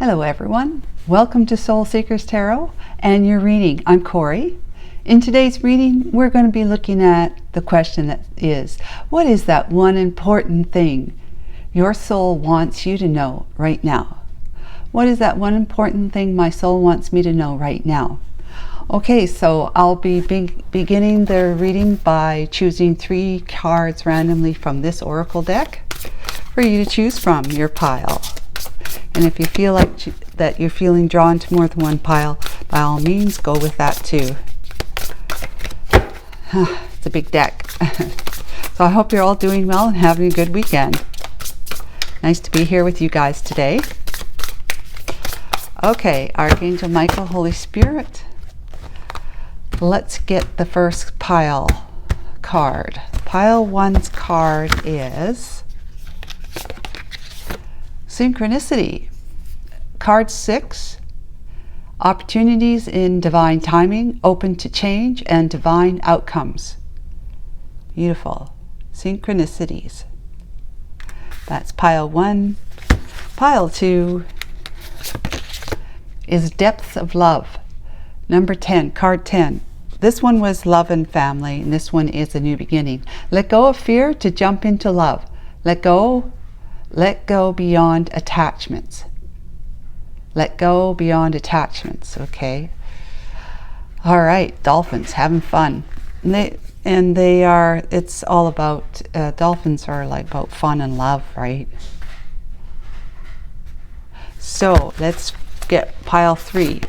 Hello everyone, welcome to Soul Seekers Tarot and your reading. I'm Corey. In today's reading we're going to be looking at the question that is, what is that one important thing your soul wants you to know right now? What is that one important thing my soul wants me to know right now? Okay, so I'll be beginning the reading by choosing 3 cards randomly from this oracle deck for you to choose from your pile. And if you feel like that you're feeling drawn to more than one pile, by all means go with that too. It's a big deck. So I hope you're all doing well and having a good weekend. Nice to be here with you guys today. Okay, Archangel Michael, Holy Spirit. Let's get the first pile card. Pile 1's card is Synchronicity. Card 6, opportunities in divine timing, open to change and divine outcomes. Beautiful. Synchronicities. That's pile 1. Pile 2 is depths of love. Number 10, card 10. This one was love and family, and this one is a new beginning. Let go of fear to jump into love. Let go beyond attachments. Let go beyond attachments, okay? All right, dolphins, having fun. It's all about, dolphins are like about fun and love, right? So let's get pile 3.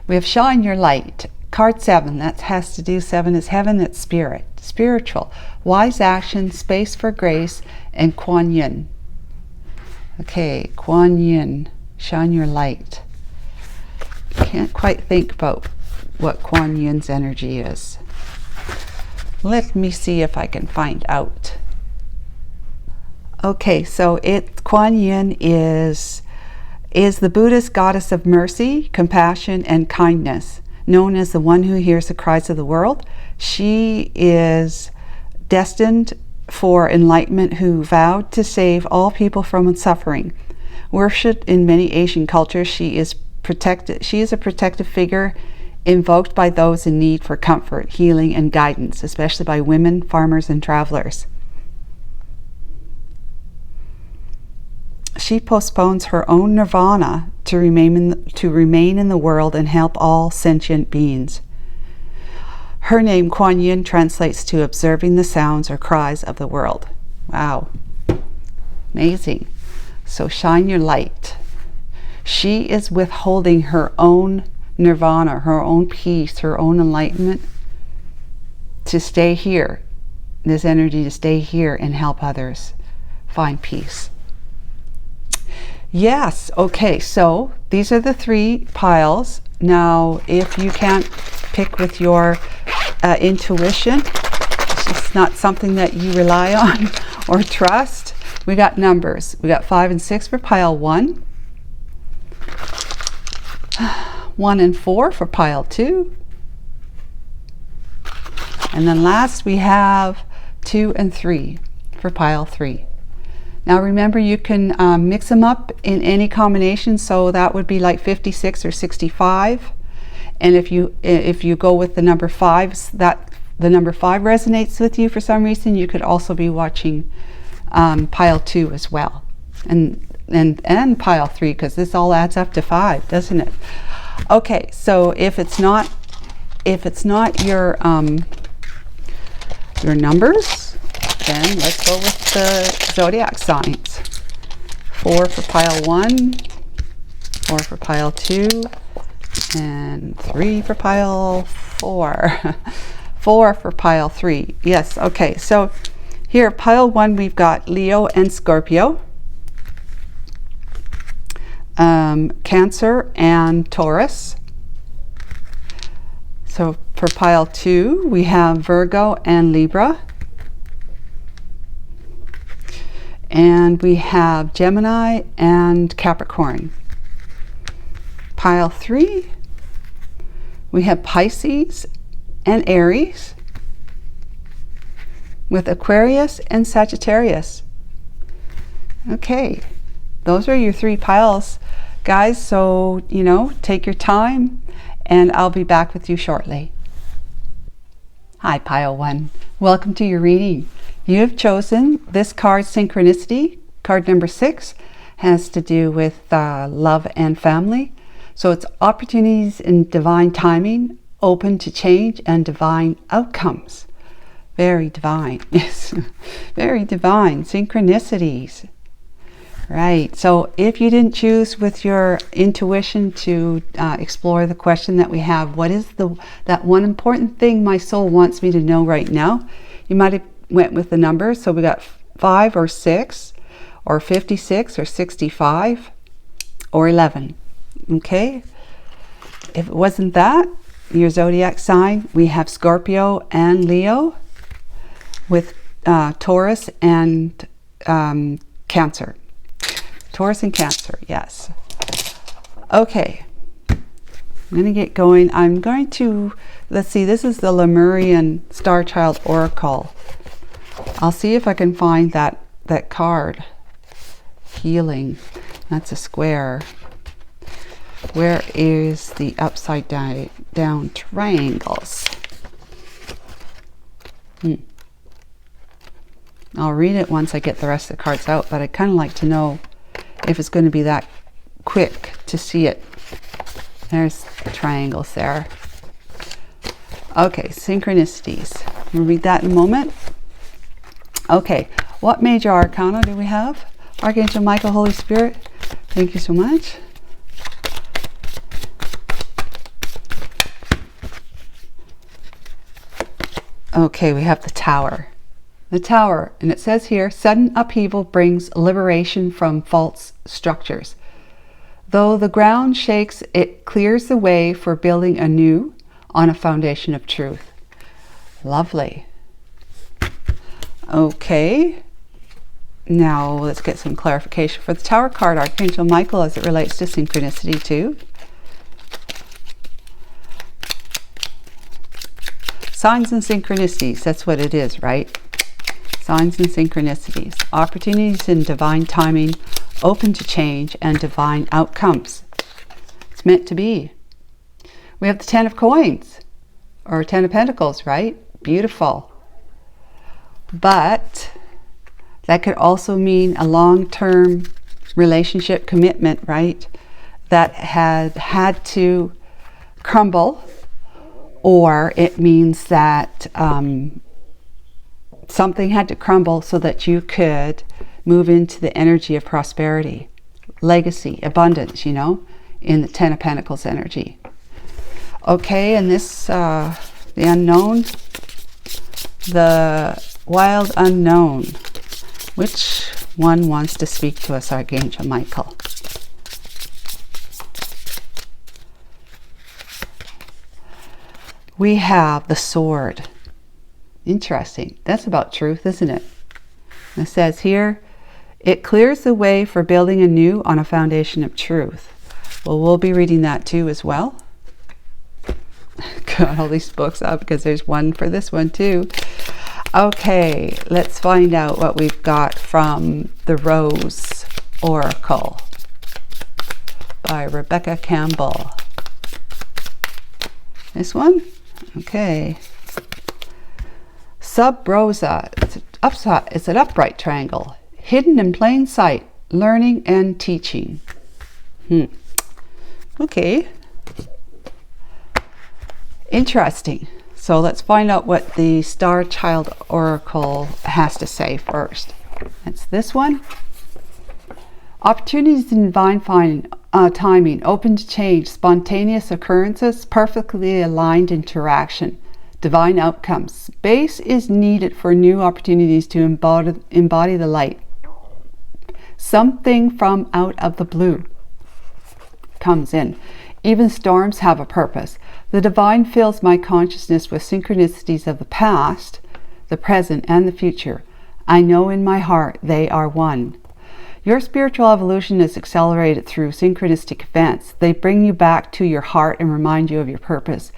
We have Shine Your Light. Card 7, that has to do, 7 is heaven, it's spirit. Spiritual, wise action, space for grace, and Kuan Yin. Okay, Kuan Yin, shine your light. Can't quite think about what Kuan Yin's energy is. Let me see if I can find out. Okay, so Kuan Yin is the Buddhist goddess of mercy, compassion, and kindness, known as the one who hears the cries of the world. She is destined for enlightenment, who vowed to save all people from suffering. Worshipped in many Asian cultures, she is a protective figure invoked by those in need for comfort, healing, and guidance, especially by women, farmers, and travelers. She postpones her own nirvana to remain in the world and help all sentient beings. Her name, Kuan Yin, translates to observing the sounds or cries of the world. Wow. Amazing. So shine your light. She is withholding her own nirvana, her own peace, her own enlightenment to stay here. This energy to stay here and help others find peace. Yes, okay, so these are the 3 piles. Now, if you can't pick with your intuition, it's just not something that you rely on or trust, we got numbers. We got 5 and 6 for pile 1, 1 and 4 for pile 2, and then last we have 2 and 3 for pile 3. Now remember, you can mix them up in any combination, so that would be like 56 or 65. And if you go with the number 5s, that the number 5 resonates with you for some reason, you could also be watching pile 2 as well, and pile 3, because this all adds up to 5, doesn't it? Okay, so if it's not your numbers, then let's go with the zodiac signs. 4 for pile 1, 4 for pile 2, and 3 for pile 4. 4 for pile 3. Yes, okay, so here, pile 1, we've got Leo and Scorpio, Cancer and Taurus. So for pile 2, we have Virgo and Libra. And we have Gemini and Capricorn. Pile 3, we have Pisces and Aries, with Aquarius and Sagittarius. Okay, those are your 3 piles Guys, so, take your time, and I'll be back with you shortly. Hi, Pile 1. Welcome to your reading. You have chosen this card, Synchronicity. Card number 6 has to do with love and family. So it's opportunities in divine timing, open to change, and divine outcomes. Very divine. Yes, very divine. Synchronicities. Right. So if you didn't choose with your intuition to explore the question that we have, what is that one important thing my soul wants me to know right now? You might have went with the numbers. So we got 5 or 6 or 56 or 65 or 11. Okay. If it wasn't that, your zodiac sign, we have Scorpio and Leo with Taurus and Cancer. Taurus and Cancer, yes. Okay, I'm going to get going. I'm going to, let's see, this is the Lemurian Star Child Oracle. I'll see if I can find that card. Healing, that's a square. Where is the upside down triangles? I'll read it once I get the rest of the cards out, but I'd kind of like to know if it's going to be that quick to see it. There's the triangles there. Okay, synchronicities. We'll read that in a moment. Okay, what major arcana do we have? Archangel Michael, Holy Spirit. Thank you so much. Okay, we have the Tower. The Tower, and it says here, sudden upheaval brings liberation from false structures. Though the ground shakes, it clears the way for building anew on a foundation of truth. Lovely. Okay. Now let's get some clarification for the Tower card, Archangel Michael, as it relates to synchronicity too. Signs and synchronicities, that's what it is, right? Signs and synchronicities, opportunities in divine timing, open to change, and divine outcomes. It's meant to be. We have the 10 of Coins, or 10 of Pentacles, right? Beautiful. But that could also mean a long-term relationship commitment, right? That had to crumble, or it means that something had to crumble so that you could move into the energy of prosperity, legacy, abundance, in the 10 of Pentacles energy. Okay, and this, the unknown, the wild unknown. Which one wants to speak to us, Archangel Michael? We have the Sword. Interesting. That's about truth, isn't it? It says here, it clears the way for building anew on a foundation of truth. Well, we'll be reading that too as well. Got all these books up because there's one for this one too. Okay, let's find out what we've got from the Rose Oracle by Rebecca Campbell. This one? Okay. Sub Rosa, it's an upright triangle, hidden in plain sight, learning and teaching. Okay. Interesting. So let's find out what the Star Child Oracle has to say first. It's this one. Opportunities in divine timing, open to change, spontaneous occurrences, perfectly aligned interaction, divine outcomes. Space is needed for new opportunities to embody the light. Something from out of the blue comes in. Even storms have a purpose. The divine fills my consciousness with synchronicities of the past, the present, and the future. I know in my heart they are one. Your spiritual evolution is accelerated through synchronistic events. They bring you back to your heart and remind you of your purpose,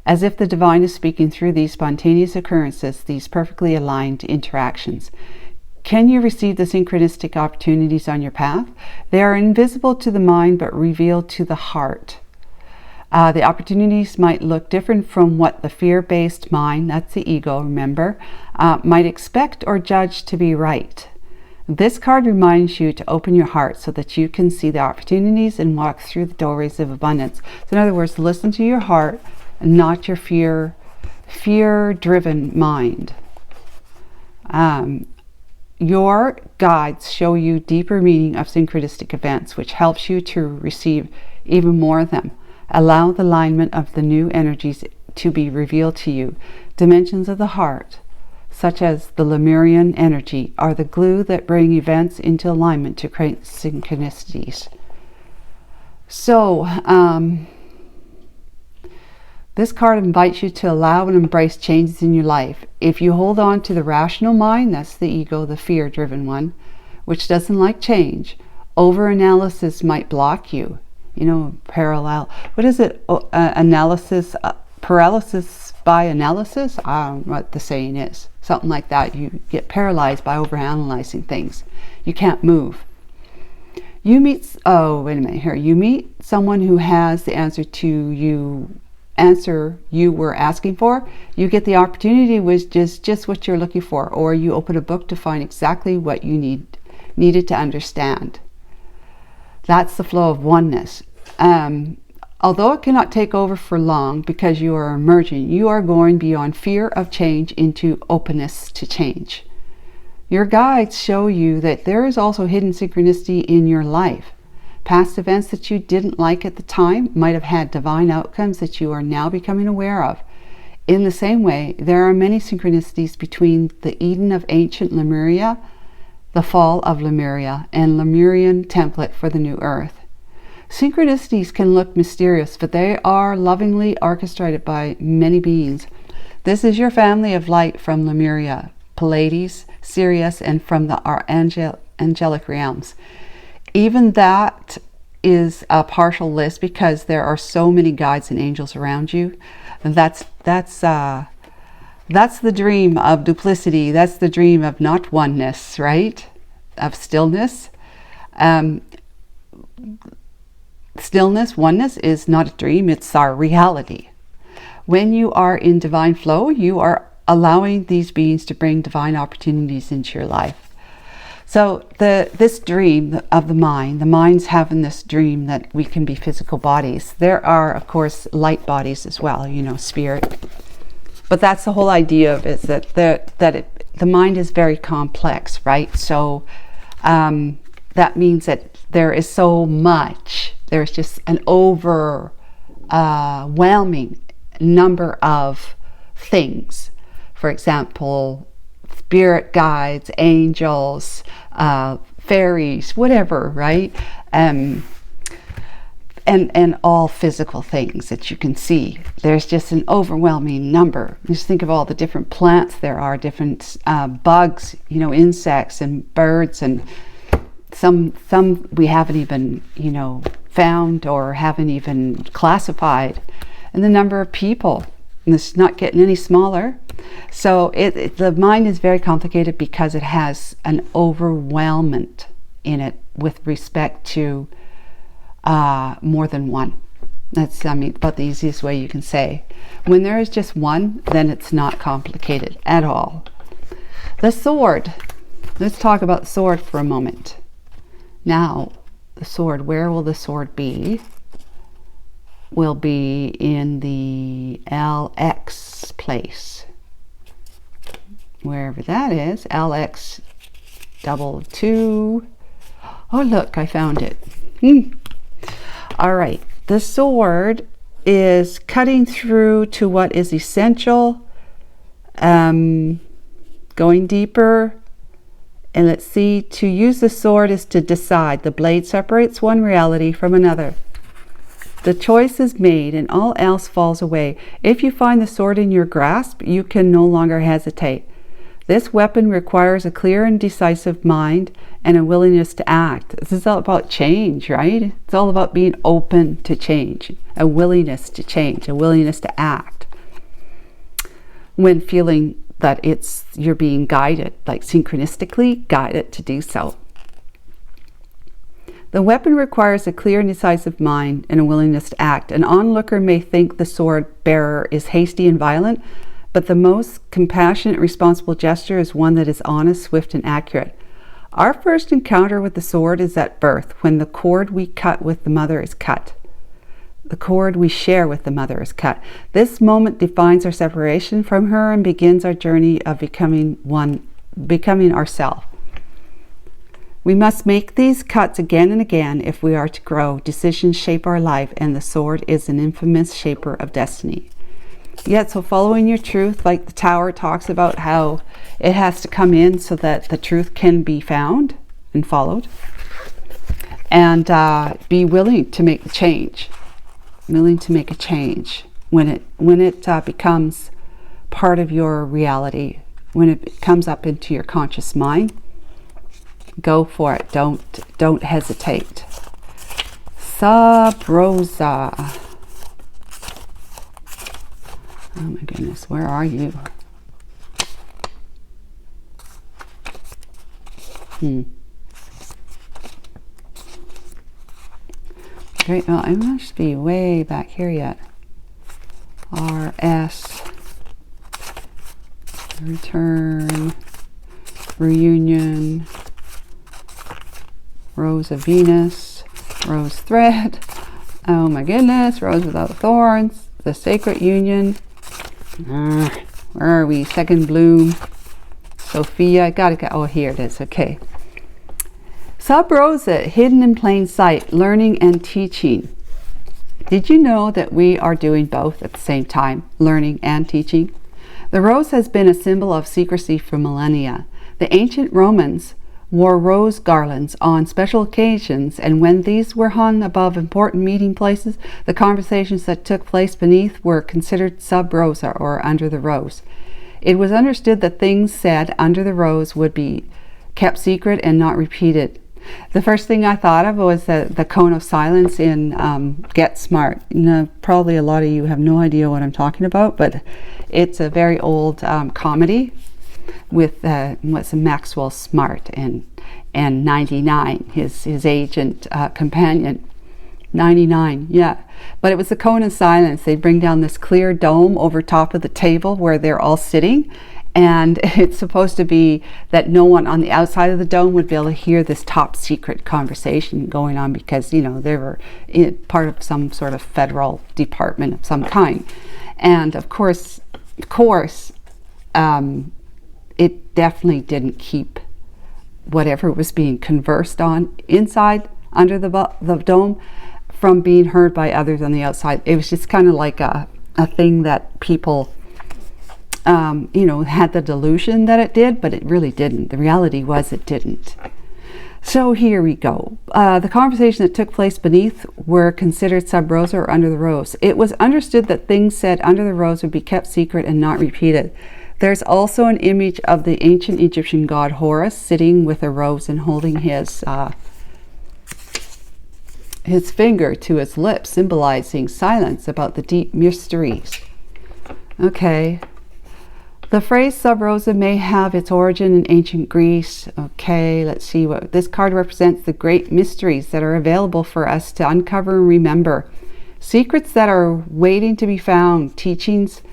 as if the divine is speaking through these spontaneous occurrences, these perfectly aligned interactions. Can you receive the synchronistic opportunities on your path? They are invisible to the mind but revealed to the heart. The opportunities might look different from what the fear-based mind, that's the ego, remember, might expect or judge to be right. This card reminds you to open your heart so that you can see the opportunities and walk through the doorways of abundance. So in other words, listen to your heart and not your fear-driven mind. Your guides show you deeper meaning of synchronistic events, which helps you to receive even more of them. Allow the alignment of the new energies to be revealed to you. Dimensions of the heart, such as the Lemurian energy, are the glue that bring events into alignment to create synchronicities. So, this card invites you to allow and embrace changes in your life. If you hold on to the rational mind, that's the ego, the fear-driven one, which doesn't like change, over-analysis might block you. You know, what is it? Paralysis by analysis? I don't know what the saying is. Something like that. You get paralyzed by overanalyzing things. You can't move. You meet someone who has the answer you were asking for. You get the opportunity which is just what you're looking for, or you open a book to find exactly what you needed to understand. That's the flow of oneness. Although it cannot take over for long because you are emerging, you are going beyond fear of change into openness to change. Your guides show you that there is also hidden synchronicity in your life. Past events that you didn't like at the time might have had divine outcomes that you are now becoming aware of. In the same way, there are many synchronicities between the Eden of ancient Lemuria, the fall of Lemuria, and Lemurian template for the new earth. Synchronicities can look mysterious, but they are lovingly orchestrated by many beings. This is your family of light from Lemuria, Pleiades, Sirius, and from the angelic realms. Even that is a partial list because there are so many guides and angels around you. And that's the dream of duplicity. That's the dream of not oneness, right? Of stillness. Stillness, oneness is not a dream, it's our reality. When you are in divine flow, you are allowing these beings to bring divine opportunities into your life. So this dream of the mind's having this dream that we can be physical bodies. There are, of course, light bodies as well, you know, spirit. But that's the whole idea of it, is that the mind is very complex, right? So that means that there is so much. There's just an overwhelming number of things. For example, spirit guides, angels, fairies, whatever, right? And all physical things that you can see. There's just an overwhelming number. Just think of all the different plants there are, different bugs, you know, insects and birds, and some we haven't even, you know, found or haven't even classified. And the number of people, and it's not getting any smaller. So the mind is very complicated because it has an overwhelmment in it with respect to more than one. That's, I mean, about the easiest way you can say. When there is just one, then it's not complicated at all. The sword. Let's talk about the sword for a moment. Now, the sword, where will the sword be? Will be in the LX place. Wherever that is, LX 22. Oh, look, I found it. All right, the sword is cutting through to what is essential, going deeper. And let's see, to use the sword is to decide. The blade separates one reality from another. The choice is made and all else falls away. If you find the sword in your grasp, you can no longer hesitate. This weapon requires a clear and decisive mind and a willingness to act. This is all about change, right? It's all about being open to change, a willingness to change, a willingness to act when feeling that you're being guided, like synchronistically guided to do so. The weapon requires a clear and decisive mind and a willingness to act. An onlooker may think the sword bearer is hasty and violent, but the most compassionate, responsible gesture is one that is honest, swift, and accurate. Our first encounter with the sword is at birth, when the cord we cut with the mother is cut. The cord we share with the mother is cut. This moment defines our separation from her and begins our journey of becoming ourselves. We must make these cuts again and again if we are to grow. Decisions shape our life, and the sword is an infamous shaper of destiny. Yet, so following your truth, like the Tower talks about how it has to come in so that the truth can be found and followed, and be willing to make the change. Willing to make a change when it becomes part of your reality, when it comes up into your conscious mind. Go for it. Don't hesitate. Sub Rosa. Oh my goodness, where are you? Okay, well, I must be way back here yet. RS. Return. Reunion. Rose of Venus. Rose thread. Oh my goodness, rose without thorns. The sacred union. Where are we? Second bloom. Sophia. I gotta get. Oh, here it is. Okay. Sub Rosa, hidden in plain sight, learning and teaching. Did you know that we are doing both at the same time, learning and teaching? The rose has been a symbol of secrecy for millennia. The ancient Romans wore rose garlands on special occasions, and when these were hung above important meeting places, the conversations that took place beneath were considered sub rosa, or under the rose. It was understood that things said under the rose would be kept secret and not repeated. The first thing I thought of was the cone of silence in Get Smart. Probably a lot of you have no idea what I'm talking about, but it's a very old comedy with what's Maxwell Smart and 99, his agent companion. 99, yeah. But it was the cone of silence. They'd bring down this clear dome over top of the table where they're all sitting, and it's supposed to be that no one on the outside of the dome would be able to hear this top secret conversation going on, because they were part of some sort of federal department of some kind. And of course it definitely didn't keep whatever was being conversed on inside under the dome from being heard by others on the outside. It was just kind of like a thing that people had the delusion that it did, but it really didn't. The reality was it didn't. So here we go. The conversation that took place beneath were considered sub rosa, or under the rose. It was understood that things said under the rose would be kept secret and not repeated. There's also an image of the ancient Egyptian god Horus sitting with a rose and holding his finger to his lips, symbolizing silence about the deep mysteries. Okay. The phrase sub rosa may have its origin in ancient Greece. Okay, let's see what this card represents: the great mysteries that are available for us to uncover and remember. Secrets that are waiting to be found, teachings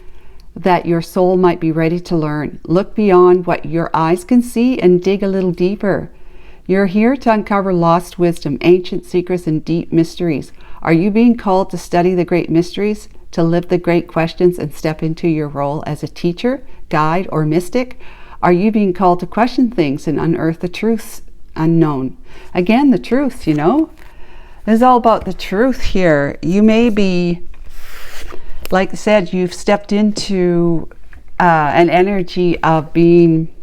that your soul might be ready to learn. Look beyond what your eyes can see and dig a little deeper. You're here to uncover lost wisdom, ancient secrets, and deep mysteries. Are you being called to study the great mysteries, to live the great questions, and step into your role as a teacher, guide, or mystic? Are you being called to question things and unearth the truths unknown? Again, the truth, This is all about the truth here. You may be, like I said, you've stepped into an energy of being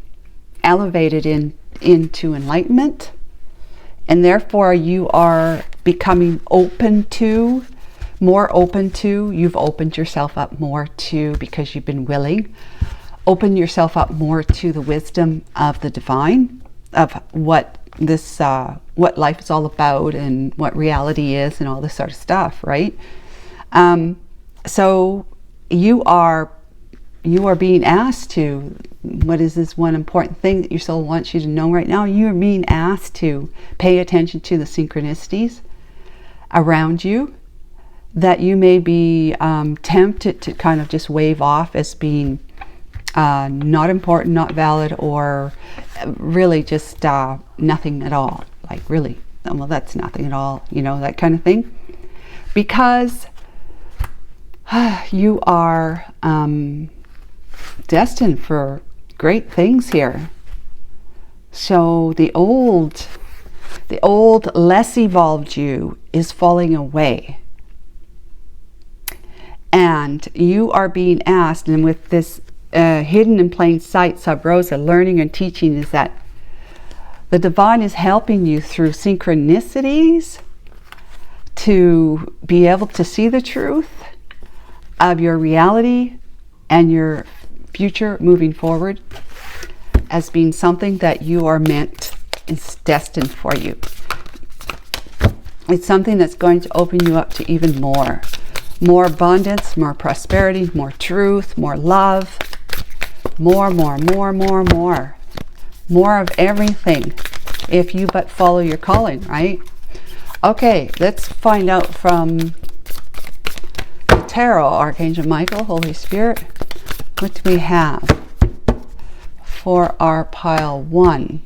elevated into enlightenment, and therefore you are becoming more open to, you've opened yourself up more to, because you've been willing, open yourself up more to the wisdom of the divine, of what life is all about and what reality is and all this sort of stuff, right? So you are you are being asked to, what is this one important thing that your soul wants you to know right now? You are being asked to pay attention to the synchronicities around you that you may be tempted to kind of just wave off as being not important, not valid, or really just nothing at all. Like, really, well, that's nothing at all, you know, that kind of thing. Because you are destined for great things here. So the old, less evolved you is falling away. And you are being asked, and with this hidden in plain sight, sub rosa, learning and teaching, is that the divine is helping you through synchronicities to be able to see the truth of your reality and your future moving forward as being something that you are meant, is destined for you. It's something that's going to open you up to even more abundance, more prosperity, more truth, more love, more of everything, if you but follow your calling, right? Okay, let's find out from the tarot, Archangel Michael, Holy Spirit, what do we have for our pile 1?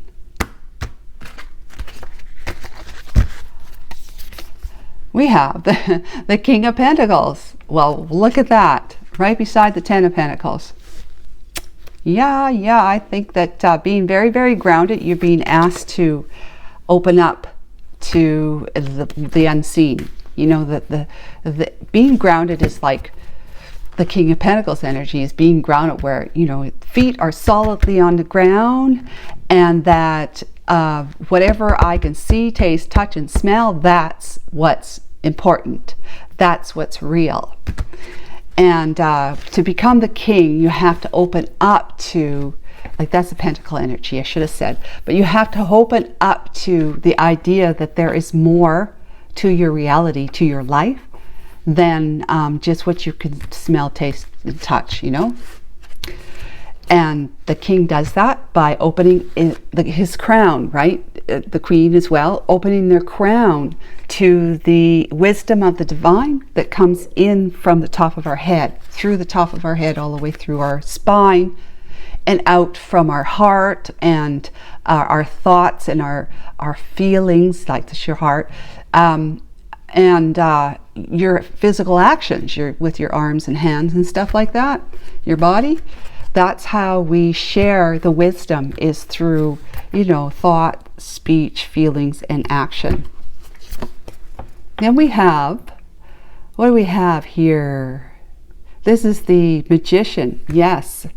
We have the King of Pentacles. Well, look at that, right beside the Ten of Pentacles. Yeah, I think that being very, very grounded, you're being asked to open up to the unseen. You know, the being grounded is like the King of Pentacles energy, is being grounded where, you know, feet are solidly on the ground, and that whatever I can see, taste, touch, and smell, that's what's important. That's what's real. And to become the king, you have to open up to, like, that's the pentacle energy, I should have said, but you have to open up to the idea that there is more to your reality, to your life, than just what you can smell, taste, and touch, you know? And the king does that by opening his crown, right? The queen as well, opening their crown to the wisdom of the divine that comes in from the top of our head, through the top of our head, all the way through our spine, and out from our heart, and our thoughts, and our feelings, like this, your heart, and your physical actions, with your arms and hands and stuff like that, your body. That's how we share the wisdom, is through, you know, thought, speech, feelings, and action. Then we have, what do we have here? This is the Magician. Yes,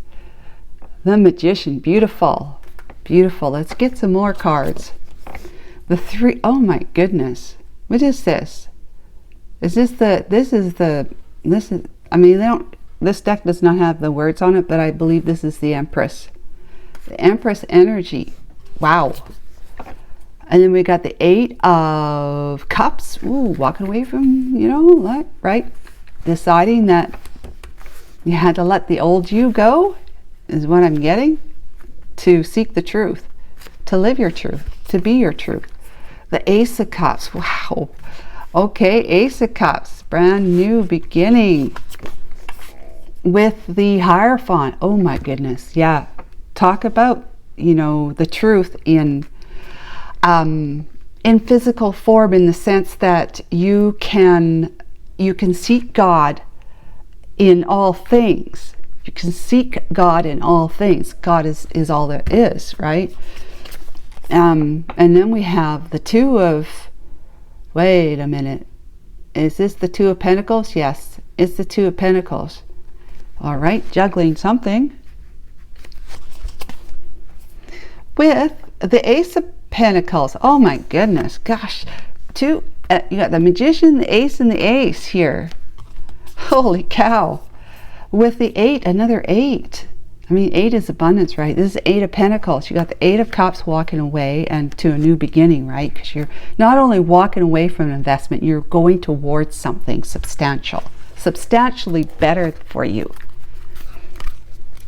the Magician. Beautiful, beautiful. Let's get some more cards. The 3, oh my goodness. What is this? Is this I mean, they don't, this deck does not have the words on it, but I believe this is the Empress. The Empress energy. Wow. And then we got the 8 of Cups. Ooh, walking away from, you know, right? Deciding that you had to let the old you go, is what I'm getting. To seek the truth. To live your truth. To be your truth. The Ace of Cups. Wow. Okay, Ace of Cups. Brand new beginning. With the Hierophant. Oh my goodness. Yeah. Talk about, you know, the truth in physical form, in the sense that you can seek God in all things. You can seek God in all things. God is all there is, right? And then we have the 2 of, wait a minute, is this the 2 of Pentacles? Yes, it's the 2 of Pentacles. All right, juggling something. With the Ace of Pentacles. Oh my goodness, gosh. 2, you got the Magician, the Ace, and the Ace here. Holy cow. With the 8, another 8. I mean, 8 is abundance, right? This is 8 of Pentacles. You got the 8 of Cups, walking away and to a new beginning, right? Because you're not only walking away from an investment, you're going towards something substantial, substantially better for you.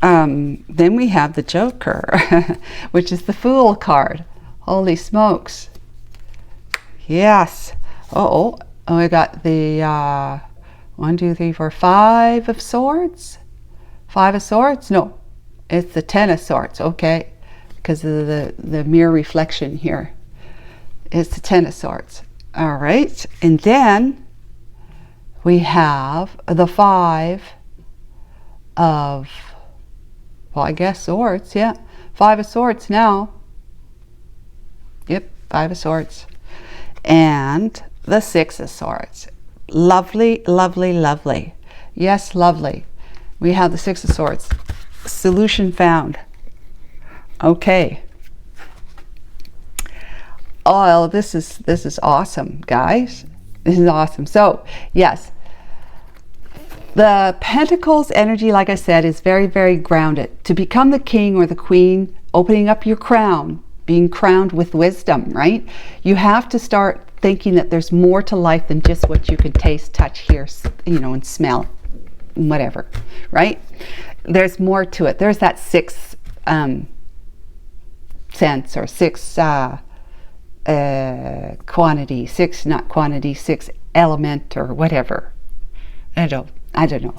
then we have the Joker, which is the Fool card. Holy smokes. Yes. Oh, we got the 1, 2, 3, 4, 5 of Swords. 5 of Swords? No, it's the 10 of Swords. Okay, because of the mirror reflection here. It's the 10 of Swords. All right, and then we have the 5 of, well, I guess Swords. Yeah, 5 of Swords now. Yep, 5 of Swords. And the 6 of Swords. Lovely, lovely, lovely. Yes, lovely. We have the 6 of Swords. Solution found. Okay. Oh, this is awesome, guys. This is awesome. So, yes. The Pentacles energy, like I said, is very, very grounded. To become the king or the queen, opening up your crown, being crowned with wisdom, right? You have to start thinking that there's more to life than just what you can taste, touch, hear, you know, and smell, whatever, right? There's more to it. There's that 6th sense, or 6 quantity, 6 not quantity, 6 element, or whatever. I don't know.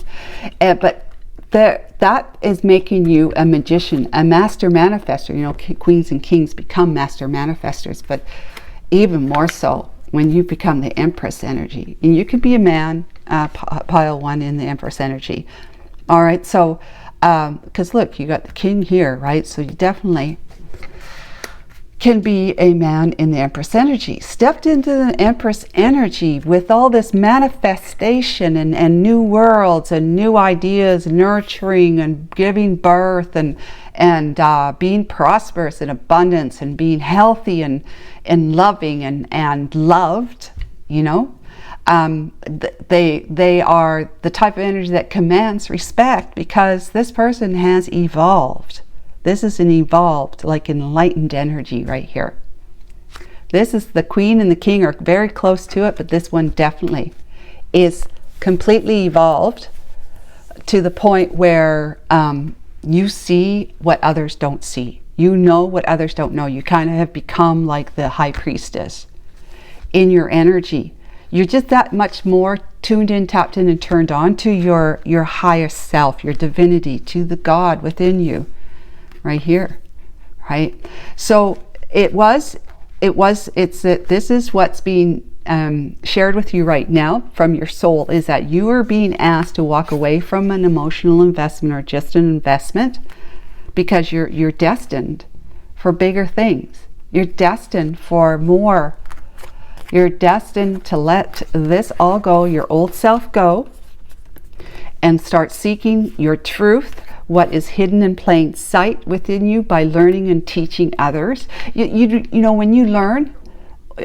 But that is making you a magician, a master manifester. You know, queens and kings become master manifestors, but even more so when you become the Empress energy. And you can be a man, pile 1 in the Empress energy. All right, so, because look, you got the king here, right? So you definitely can be a man in the Empress energy. Stepped into the Empress energy with all this manifestation and new worlds and new ideas, nurturing and giving birth and being prosperous and abundance and being healthy and loving and loved, you know. They are the type of energy that commands respect because this person has evolved. This is an evolved, like enlightened energy right here. This is the queen and the king are very close to it, but this one definitely is completely evolved to the point where you see what others don't see. You know what others don't know. You kind of have become like the high priestess in your energy. You're just that much more tuned in, tapped in, and turned on to your highest self, your divinity, to the God within you. Right here, right? So this is what's being shared with you right now from your soul, is that you are being asked to walk away from an emotional investment or just an investment because you're destined for bigger things. You're destined for more. You're destined to let this all go, your old self go, and start seeking your truth, what is hidden in plain sight within you, by learning and teaching others. You know, when you learn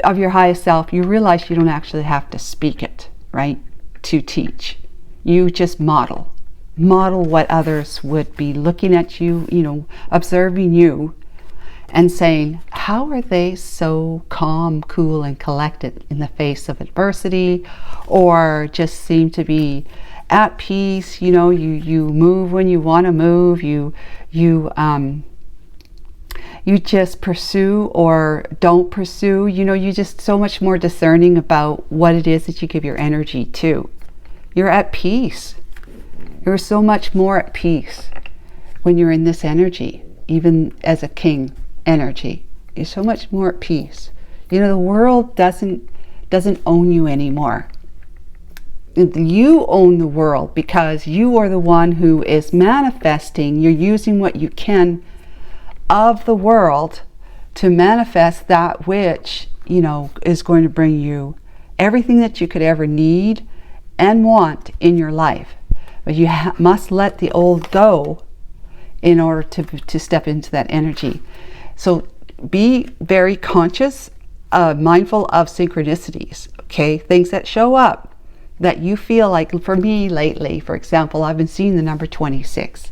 of your highest self, you realize you don't actually have to speak it, right, to teach. You just model what others would be looking at you, you know, observing you and saying, how are they so calm, cool, and collected in the face of adversity, or just seem to be at peace? You know, you move when you want to move. You just pursue or don't pursue. You know, you're just so much more discerning about what it is that you give your energy to. You're at peace. You're so much more at peace when you're in this energy, even as a king energy. You're so much more at peace. You know, the world doesn't own you anymore. You own the world because you are the one who is manifesting. You're using what you can of the world to manifest that which, you know, is going to bring you everything that you could ever need and want in your life. But you must let the old go in order to step into that energy. So be very conscious, mindful of synchronicities, okay? Things that show up that you feel like, for me lately, for example, I've been seeing the number 26.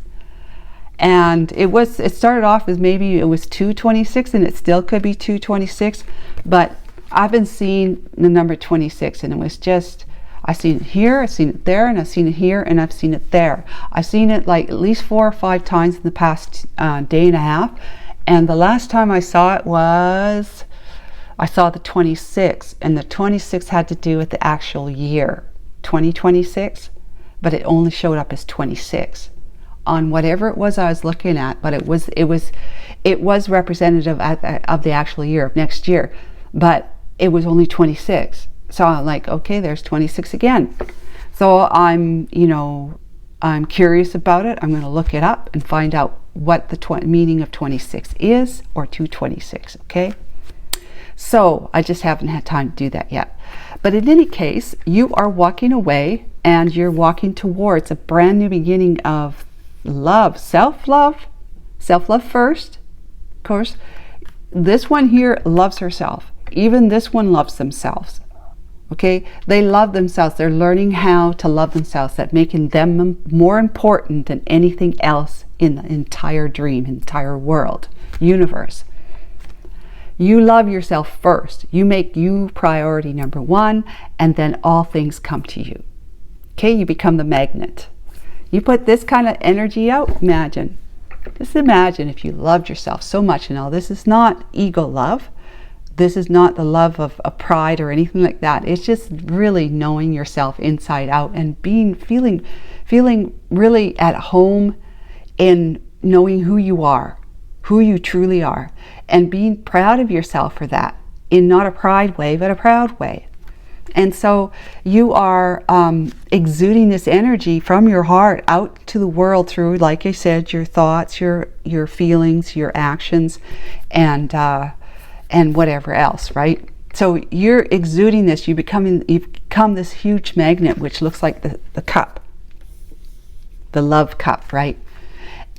And it started off as maybe it was 226, and it still could be 226, but I've been seeing the number 26, and it was just, I've seen it here, I've seen it there, and I've seen it here, and I've seen it there. I've seen it like at least 4 or 5 times in the past day and a half. And the last time I saw it was, I saw the 26, and the 26 had to do with the actual year, 2026, but it only showed up as 26 on whatever it was I was looking at. But it was representative of the actual year of next year, but it was only 26. So I'm like, okay, there's 26 again. So I'm curious about it. I'm going to look it up and find out what the meaning of 26 is, or 226, okay? So I just haven't had time to do that yet. But in any case, you are walking away, and you're walking towards a brand new beginning of love, self-love first, of course. This one here loves herself. Even this one loves themselves. Okay, they love themselves. They're learning how to love themselves. That's making them more important than anything else in the entire dream, entire world, universe. You love yourself first. You make you priority number 1, and then all things come to you. Okay, you become the magnet. You put this kind of energy out. Just imagine if you loved yourself so much. Now, this is not ego love. This is not the love of a pride or anything like that. It's just really knowing yourself inside out, and feeling really at home in knowing who you are, who you truly are, and being proud of yourself for that, in not a pride way, but a proud way. And so you are exuding this energy from your heart out to the world through, like I said, your thoughts, your feelings, your actions, and whatever else, right? So you're exuding this. You've become this huge magnet, which looks like the cup, the love cup, right?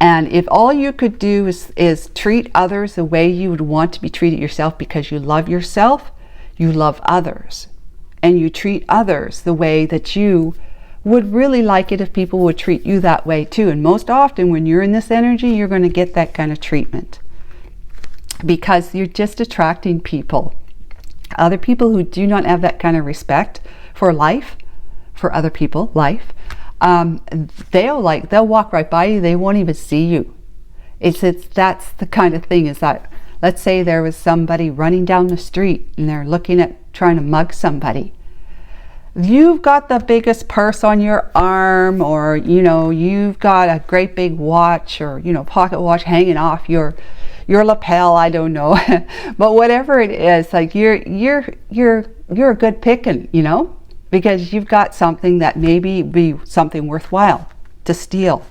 And if all you could do is treat others the way you would want to be treated yourself, because you love yourself, you love others, and you treat others the way that you would really like it if people would treat you that way too. And most often when you're in this energy, you're going to get that kind of treatment, because you're just attracting other people who do not have that kind of respect for life, for other people, life. They'll walk right by you. They won't even see you. That's the kind of thing, is that, let's say there was somebody running down the street and they're looking at trying to mug somebody. You've got the biggest purse on your arm, or you've got a great big watch, or pocket watch hanging off your lapel, I don't know. But whatever it is, like you're a good picking, because you've got something that maybe be something worthwhile to steal.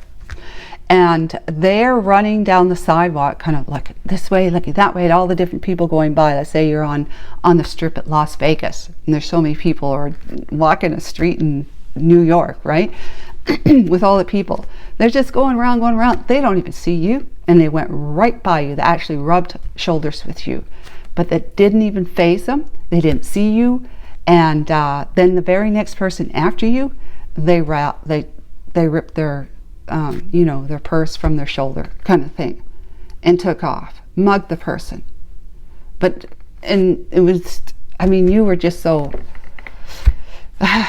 And they're running down the sidewalk, kind of looking this way, looking that way, at all the different people going by. Let's say you're on the strip at Las Vegas, and there's so many people, or walking a street in New York, right? With all the people. They're just going around. They don't even see you, and they went right by you. They actually rubbed shoulders with you, but that didn't even faze them. They didn't see you. And then the very next person after you, they ripped their their purse from their shoulder, kind of thing, and took off, mugged the person. And it was, you were just so,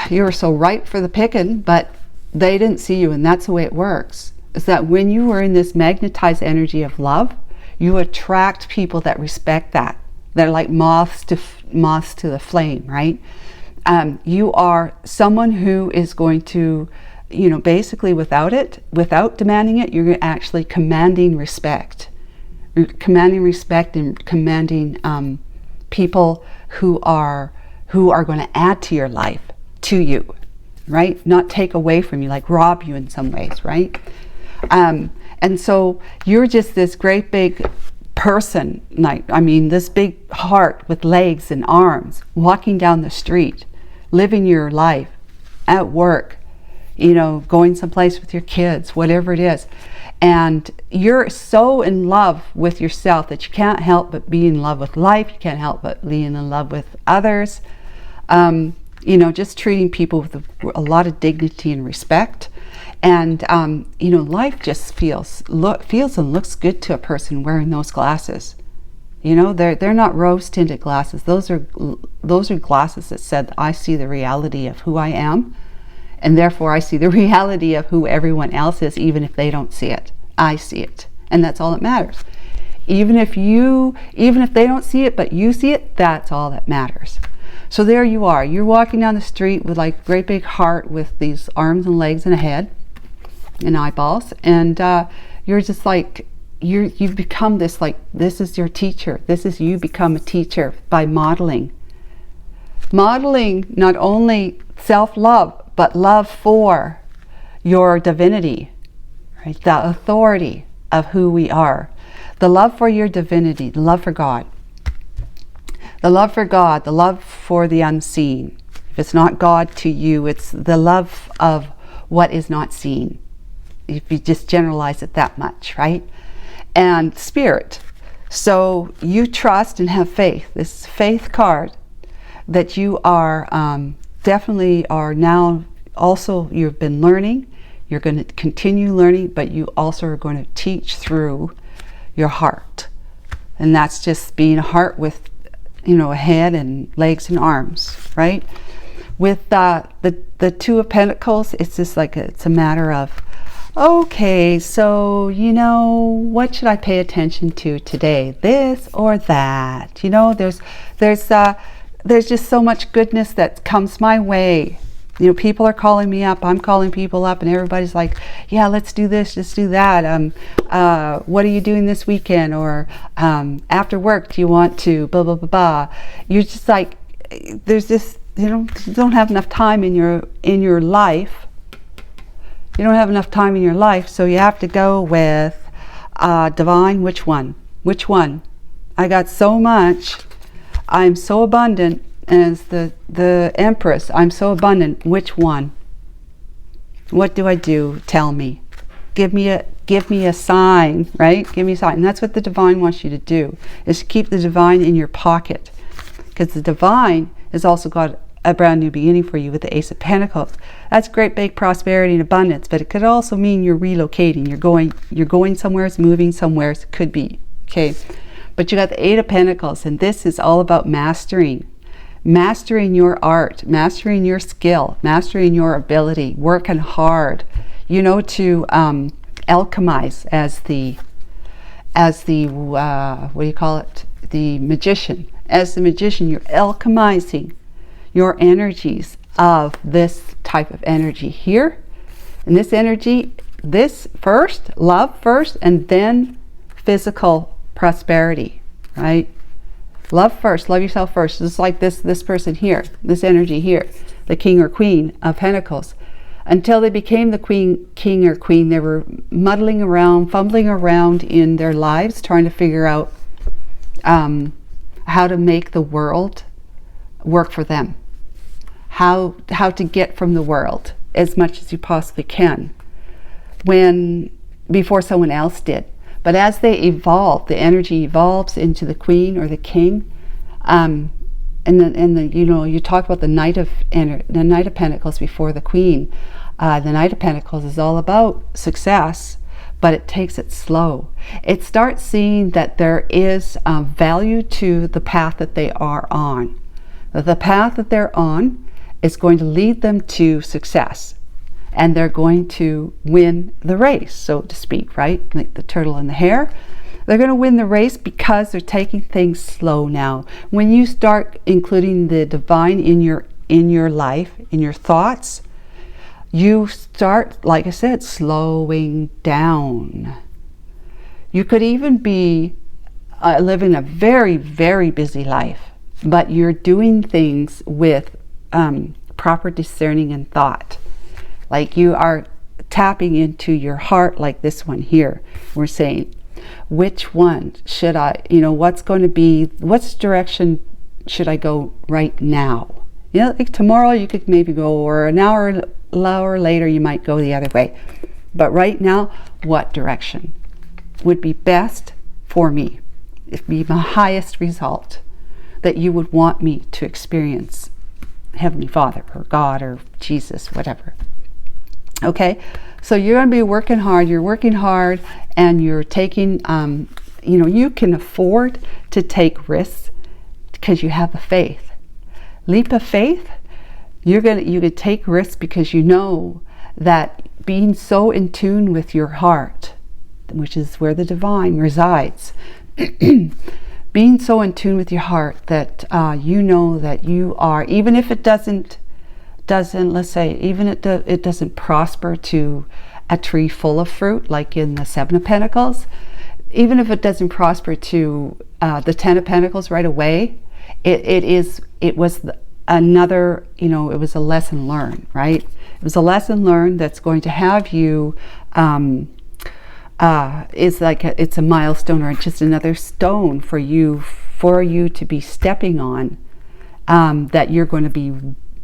you were so ripe for the picking, but they didn't see you. And that's the way it works, is that when you are in this magnetized energy of love, you attract people that respect that. They're like moths to the flame, right? You are someone who is going to, basically without demanding it, you're actually commanding respect. Commanding respect and commanding people who are going to add to your life, to you, right? Not take away from you, like rob you in some ways, right? And so you're just this great big person, this big heart with legs and arms, walking down the street, living your life, at work, going someplace with your kids, whatever it is. And you're so in love with yourself that you can't help but be in love with life. You can't help but be in love with others. Just treating people with a lot of dignity and respect. And life just feels and looks good to a person wearing those glasses. You know, they're not rose-tinted glasses. Those are glasses that said, I see the reality of who I am, and therefore I see the reality of who everyone else is, even if they don't see it. I see it, and that's all that matters. Even if they don't see it, but you see it, that's all that matters. So there you are. You're walking down the street with like a great big heart with these arms and legs and a head and eyeballs, and you're just like, you've become this, like, this is your teacher. This is you become a teacher by modeling not only self-love, but love for your divinity, right? The authority of who we are, the love for your divinity, the love for God, the love for God, the love for the unseen. If it's not God to you, it's the love of what is not seen, if you just generalize it that much, right? And spirit. So you trust and have faith. This faith card that you are definitely are now also, you've been learning, you're going to continue learning, but you also are going to teach through your heart. And that's just being a heart with, you know, a head and legs and arms, right? With the Two of Pentacles, it's just like it's a matter of, okay, so, you know, what should I pay attention to today? This or that? You know, there's just so much goodness that comes my way. You know, people are calling me up, I'm calling people up, and everybody's like, yeah, let's do this, let's do that. What are you doing this weekend? Or after work, do you want to blah, blah, blah, blah. You're just like, there's this, you don't have enough time in your life. You don't have enough time in your life, so you have to go with divine. Which one? Which one? I got so much. I'm so abundant. As the Empress, I'm so abundant. Which one? What do I do? Tell me. Give me a sign, right? Give me a sign. And that's what the divine wants you to do, is to keep the divine in your pocket, because the divine has also got a brand new beginning for you with the Ace of Pentacles. That's great big prosperity and abundance, but it could also mean you're relocating. You're going somewhere, it's moving somewhere. It could be, okay? But you got the Eight of Pentacles, and this is all about mastering your art, mastering your skill, mastering your ability, working hard, you know, to alchemize as the what do you call it? The magician. As the magician, you're alchemizing your energies of this type of energy here. And this energy, this first, love first, and then physical prosperity, right? Love first, love yourself first. Just like this person here, this energy here, the King or Queen of Pentacles. Until they became the king or queen, they were muddling around, fumbling around in their lives, trying to figure out how to make the world work for them. How to get from the world as much as you possibly can before someone else did. But as they evolve, the energy evolves into the Queen or the King, and you know, you talk about the Knight of Pentacles before the Queen. The Knight of Pentacles is all about success, but it takes it slow. It starts seeing that there is value to the path that they are on. The path that they're on is going to lead them to success, and they're going to win the race, so to speak, right? Like the turtle and the hare. They're going to win the race because they're taking things slow now. When you start including the divine in your life, in your thoughts, you start, like I said, slowing down. You could even be living a very, very busy life, but you're doing things with proper discerning and thought. Like you are tapping into your heart, like this one here. We're saying, which one should I, you know, what's direction should I go right now? You know, like tomorrow you could maybe go, or an hour later you might go the other way. But right now, what direction would be best for me? It'd be my highest result that you would want me to experience, Heavenly Father or God or Jesus, whatever. Okay, so you're going to be working hard. You're working hard, and you're taking you can afford to take risks because you have the faith. Leap of faith, you could take risks because you know that being so in tune with your heart, which is where the divine resides, being so in tune with your heart that you know that you are, even if it doesn't, let's say, even if it doesn't prosper to a tree full of fruit, like in the Seven of Pentacles, even if it doesn't prosper to the Ten of Pentacles right away, it was another, it was a lesson learned, right? It was a lesson learned that's going to have you, it's a milestone, or just another stone for you to be stepping on, that you're going to be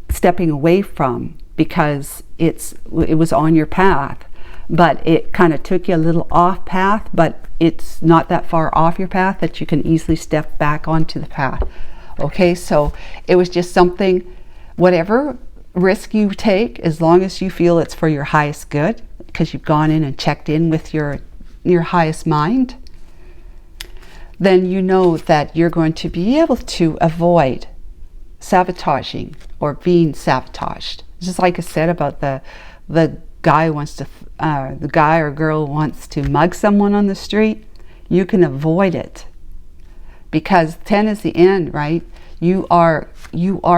stepping away from, because it was on your path, but it kind of took you a little off path, but it's not that far off your path that you can easily step back onto the path. Okay, so it was just something, whatever risk you take, as long as you feel it's for your highest good, because you've gone in and checked in with your highest mind, then you know that you're going to be able to avoid sabotaging or being sabotaged. Just like I said about the guy the guy or girl wants to mug someone on the street, you can avoid it, because 10 is the end, right? You are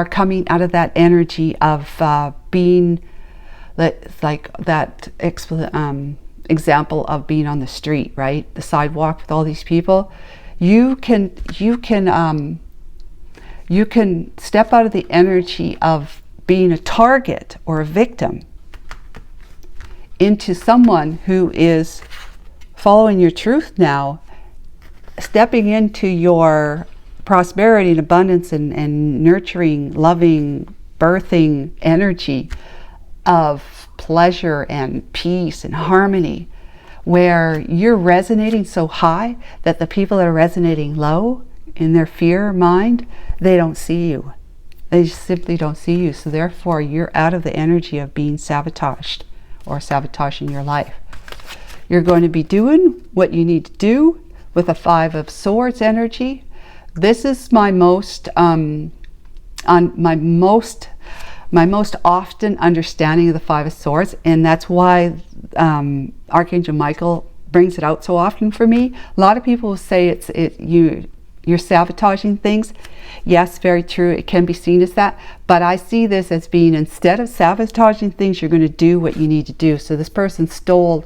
coming out of that energy of being, like that example of being on the street, right? The sidewalk with all these people. You can step out of the energy of being a target or a victim into someone who is following your truth now, stepping into your prosperity and abundance and nurturing, loving, birthing energy of pleasure and peace and harmony, where you're resonating so high that the people that are resonating low in their fear mind, they don't see you. They simply don't see you. So therefore, you're out of the energy of being sabotaged or sabotaging your life. You're going to be doing what you need to do with a Five of Swords energy. This is my most often understanding of the Five of Swords, and that's why Archangel Michael brings it out so often for me. A lot of people will say you're sabotaging things. Yes, very true. It can be seen as that, but I see this as being, instead of sabotaging things, you're going to do what you need to do. So this person stole,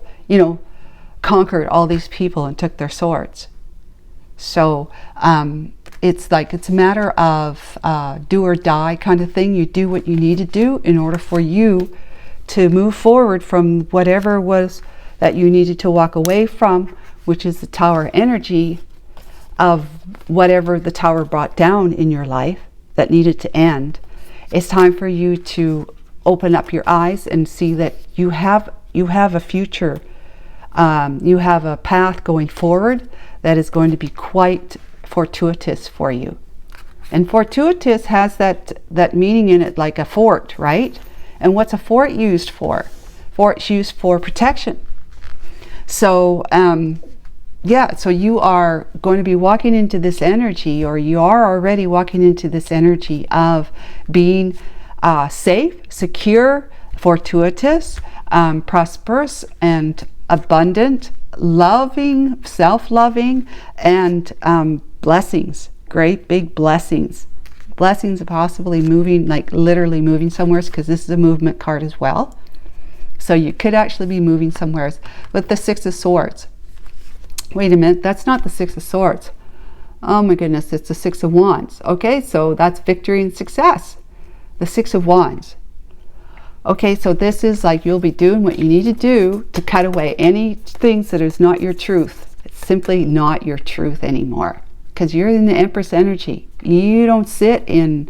conquered all these people and took their swords. So it's a matter of do or die kind of thing. You do what you need to do in order for you to move forward from whatever was that you needed to walk away from, which is the Tower energy of whatever the Tower brought down in your life that needed to end. It's time for you to open up your eyes and see that you have a future. You have a path going forward that is going to be quite fortuitous for you. And fortuitous has that meaning in it, like a fort, right? And what's a fort used for? Fort's used for protection. So so you are going to be walking into this energy, or you are already walking into this energy of being safe, secure, fortuitous, prosperous, and abundant, loving, self-loving, and blessings, great big blessings. Blessings of possibly moving, like literally moving somewhere, because this is a movement card as well. So you could actually be moving somewhere with the Six of Swords. Wait a minute, that's not the Six of Swords. Oh my goodness, it's the Six of Wands. Okay, so that's victory and success. The Six of Wands. Okay, so this is like you'll be doing what you need to do to cut away any things that is not your truth. It's simply not your truth anymore, because you're in the Empress energy. You don't sit in,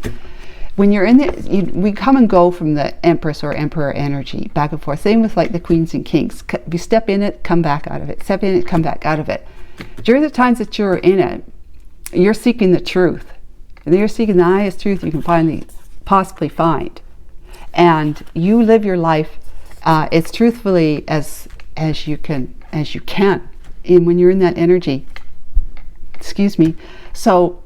when you're in we come and go from the Empress or Emperor energy back and forth. Same with like the Queens and Kings. You step in it, come back out of it. Step in it, come back out of it. During the times that you're in it, you're seeking the truth. And you're seeking the highest truth you can possibly find. And you live your life as truthfully as you can. And when you're in that energy, Excuse me. So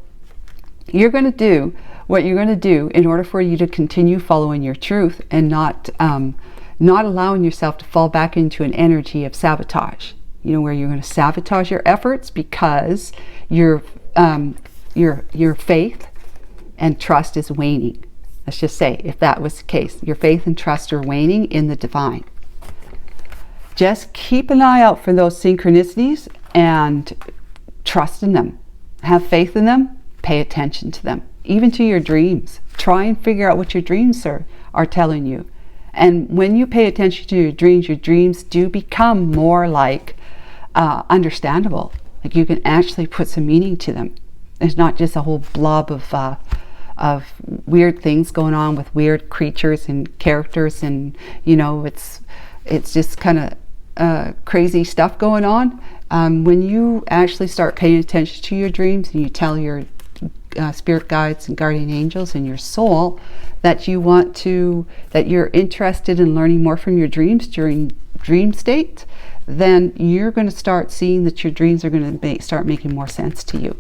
you're going to do what you're going to do in order for you to continue following your truth and not allowing yourself to fall back into an energy of sabotage. You know, where you're going to sabotage your efforts because your faith and trust is waning. Let's just say, if that was the case, your faith and trust are waning in the divine. Just keep an eye out for those synchronicities and trust in them. Have faith in them. Pay attention to them. Even to your dreams. Try and figure out what your dreams are telling you. And when you pay attention to your dreams do become more like understandable. Like you can actually put some meaning to them. It's not just a whole blob of weird things going on with weird creatures and characters, and you know, it's just kind of crazy stuff going on. When you actually start paying attention to your dreams and you tell your spirit guides and guardian angels and your soul that you're interested in learning more from your dreams during dream state, then you're going to start seeing that your dreams are going to start making more sense to you.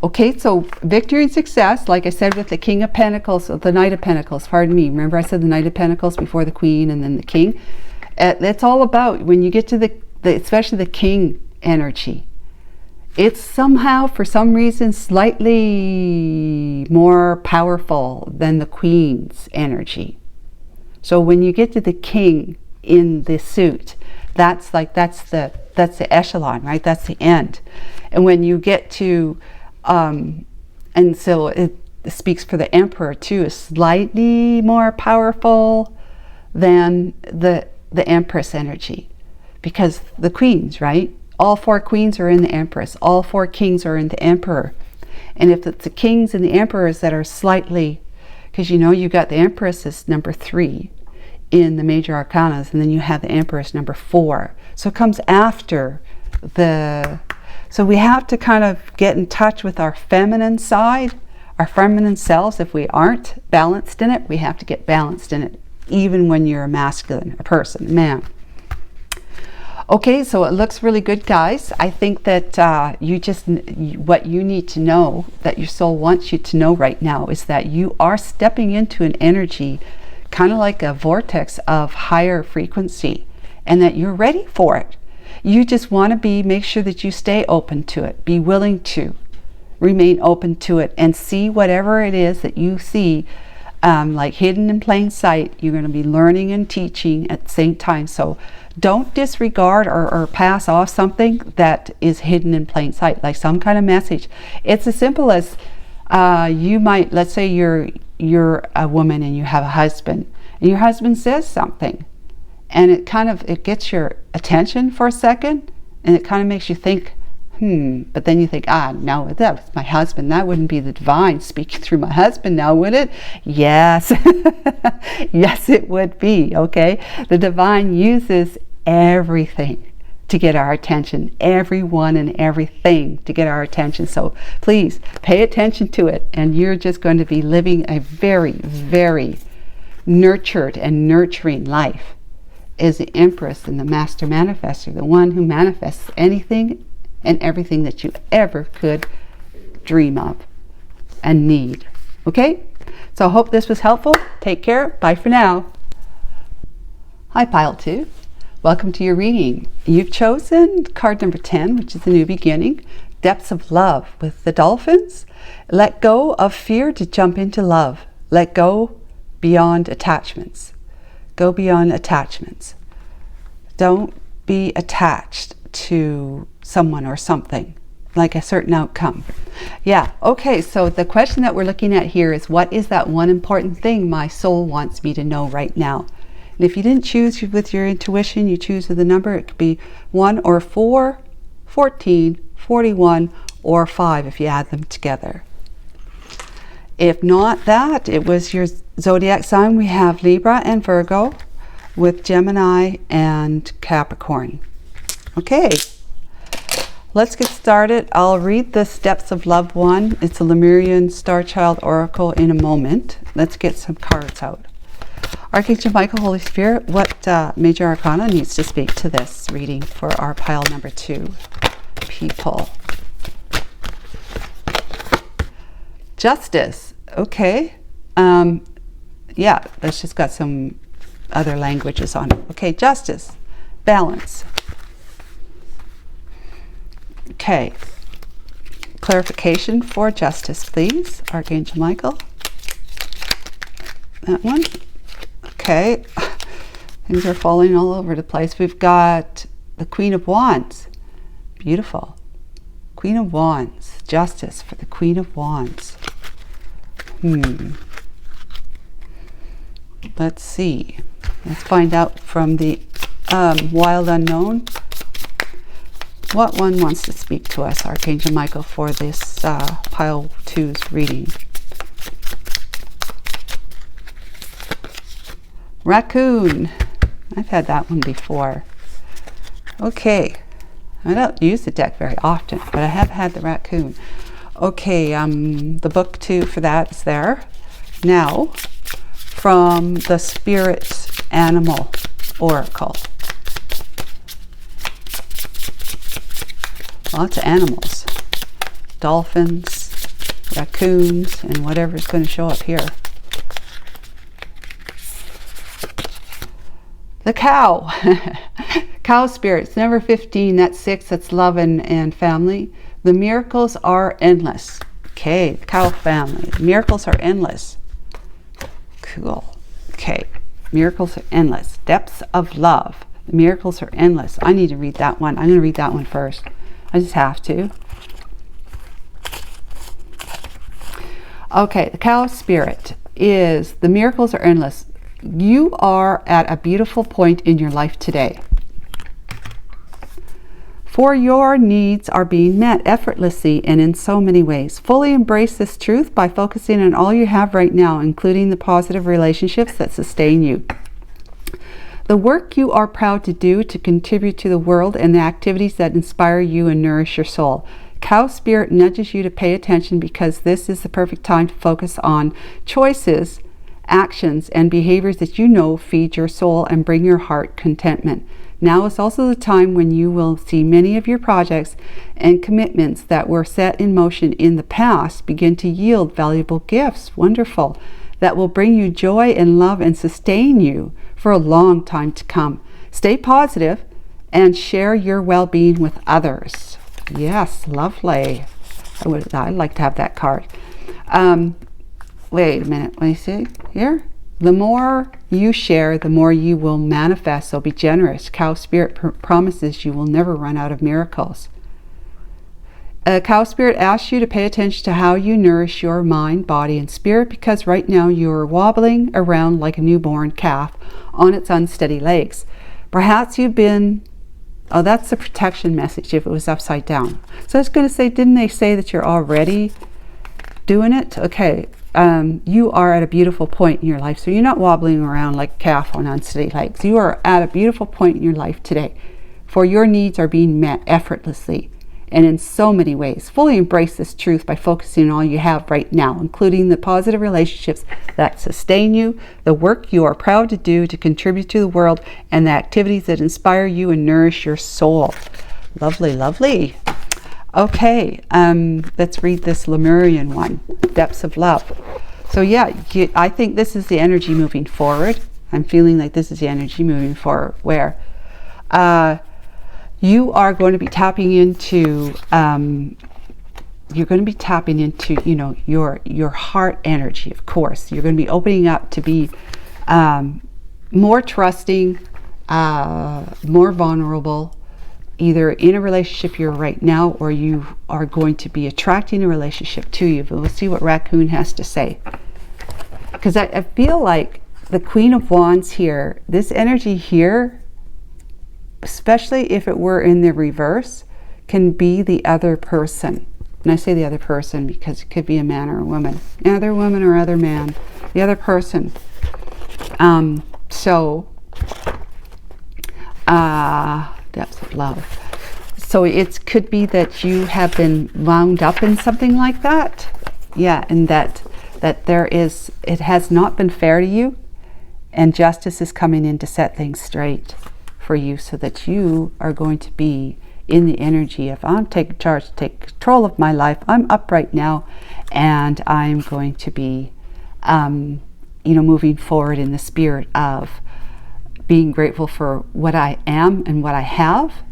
Okay, so victory and success, like I said with the King of Pentacles, the Knight of Pentacles, pardon me. Remember I said the Knight of Pentacles before the Queen and then the King? That's all about, when you get to especially the King energy, it's somehow, for some reason, slightly more powerful than the Queen's energy. So when you get to the King in the suit, that's the echelon, right? That's the end. And when you get to and so it speaks for the Emperor too, is slightly more powerful than the Empress energy, because the Queens, right? All 4 queens are in the Empress. All 4 kings are in the Emperor. And if it's the kings and the emperors that are slightly, because you know you got the Empress as number 3 in the major arcanas, and then you have the Empress number 4. So it comes after the. So we have to kind of get in touch with our feminine side, our feminine selves. If we aren't balanced in it, we have to get balanced in it, even when you're a masculine, a person, a man. Okay, so it looks really good, guys. I think that what you need to know, that your soul wants you to know right now, is that you are stepping into an energy, kind of like a vortex of higher frequency, and that you're ready for it. You just want to make sure that you stay open to it. Be willing to remain open to it and see whatever it is that you see, like hidden in plain sight. You're going to be learning and teaching at the same time. So don't disregard or pass off something that is hidden in plain sight, like some kind of message. It's as simple as you might, let's say you're a woman and you have a husband, and your husband says something, and it gets your attention for a second, and it kind of makes you think, but then you think, no, that was my husband. That wouldn't be the divine speaking through my husband now, would it? Yes. Yes, it would be, okay? The divine uses everything to get our attention, everyone and everything to get our attention. So please pay attention to it, and you're just going to be living a very, very nurtured and nurturing life as the Empress and the Master Manifestor, the one who manifests anything and everything that you ever could dream of and need. Okay? So I hope this was helpful. Take care. Bye for now. Hi, Pile 2. Welcome to your reading. You've chosen card number 10, which is a new beginning. Depths of love with the dolphins. Let go of fear to jump into love. Let go beyond attachments. Go beyond attachments. Don't be attached to someone or something, like a certain outcome. Yeah, okay, so the question that we're looking at here is, what is that one important thing my soul wants me to know right now? And if you didn't choose with your intuition, you choose with a number. It could be 1 or 4, 14, 41, or 5 if you add them together. If not that, it was your zodiac sign. We have Libra and Virgo, with Gemini and Capricorn. Okay, let's get started. I'll read the Steps of Love one. It's a Lemurian Star Child Oracle in a moment. Let's get some cards out. Archangel Michael, Holy Spirit, what major arcana needs to speak to this reading for our pile number 2 people? Justice. Okay. Yeah, that's just got some other languages on it. Okay, justice. Balance. Okay. Clarification for justice, please. Archangel Michael. That one. Okay. Things are falling all over the place. We've got the Queen of Wands. Beautiful. Queen of Wands. Justice for the Queen of Wands. Let's see. Let's find out from the Wild Unknown. What one wants to speak to us, Archangel Michael, for this pile 2's reading? Raccoon. I've had that one before. Okay. I don't use the deck very often, but I have had the raccoon. Okay, the book too for that is there. Now, from the Spirit Animal Oracle. Lots of animals. Dolphins, raccoons, and whatever's going to show up here. The cow. Cow spirits, number 15, that's 6, that's love and family. The miracles are endless. Okay, the cow family. The miracles are endless. Cool. Okay, miracles are endless. Depths of love. The miracles are endless. I need to read that one. I'm going to read that one first. I just have to. Okay, the cow spirit is the miracles are endless. You are at a beautiful point in your life today. For your needs are being met effortlessly and in so many ways. Fully embrace this truth by focusing on all you have right now, including the positive relationships that sustain you. The work you are proud to do to contribute to the world and the activities that inspire you and nourish your soul. Cow spirit nudges you to pay attention because this is the perfect time to focus on choices, actions, and behaviors that you know feed your soul and bring your heart contentment. Now is also the time when you will see many of your projects and commitments that were set in motion in the past begin to yield valuable gifts. Wonderful. That will bring you joy and love and sustain you for a long time to come. Stay positive and share your well-being with others. Yes, lovely. I'd like to have that card. Wait a minute. Let me see here. The more you share, the more you will manifest. So be generous. Cow spirit promises you will never run out of miracles. Cow spirit asks you to pay attention to how you nourish your mind, body, and spirit, because right now you're wobbling around like a newborn calf on its unsteady legs. Perhaps you've been... Oh, that's the protection message if it was upside down. So I was going to say, didn't they say that you're already doing it? Okay. You are at a beautiful point in your life. So you're not wobbling around like a calf on unsteady legs. You are at a beautiful point in your life today. For your needs are being met effortlessly and in so many ways. Fully embrace this truth by focusing on all you have right now, including the positive relationships that sustain you, the work you are proud to do to contribute to the world, and the activities that inspire you and nourish your soul. Lovely, lovely. Okay, let's read this Lemurian one, Depths of Love. So yeah, I think this is the energy moving forward. I'm feeling like this is the energy moving forward, where you are going to be tapping into, you know, your heart energy, of course. You're going to be opening up to be more trusting, more vulnerable, either in a relationship you're right now, or you are going to be attracting a relationship to you. But we'll see what Raccoon has to say. Because I feel like the Queen of Wands here, this energy here, especially if it were in the reverse, can be the other person. And I say the other person because it could be a man or a woman. Other woman or other man. The other person. Depths of love. So it could be that you have been wound up in something like that. Yeah, and that it has not been fair to you, and justice is coming in to set things straight for you so that you are going to be in the energy of I'm taking charge, take control of my life. I'm upright now, and I'm going to be, moving forward in the spirit of being grateful for what I am and what I have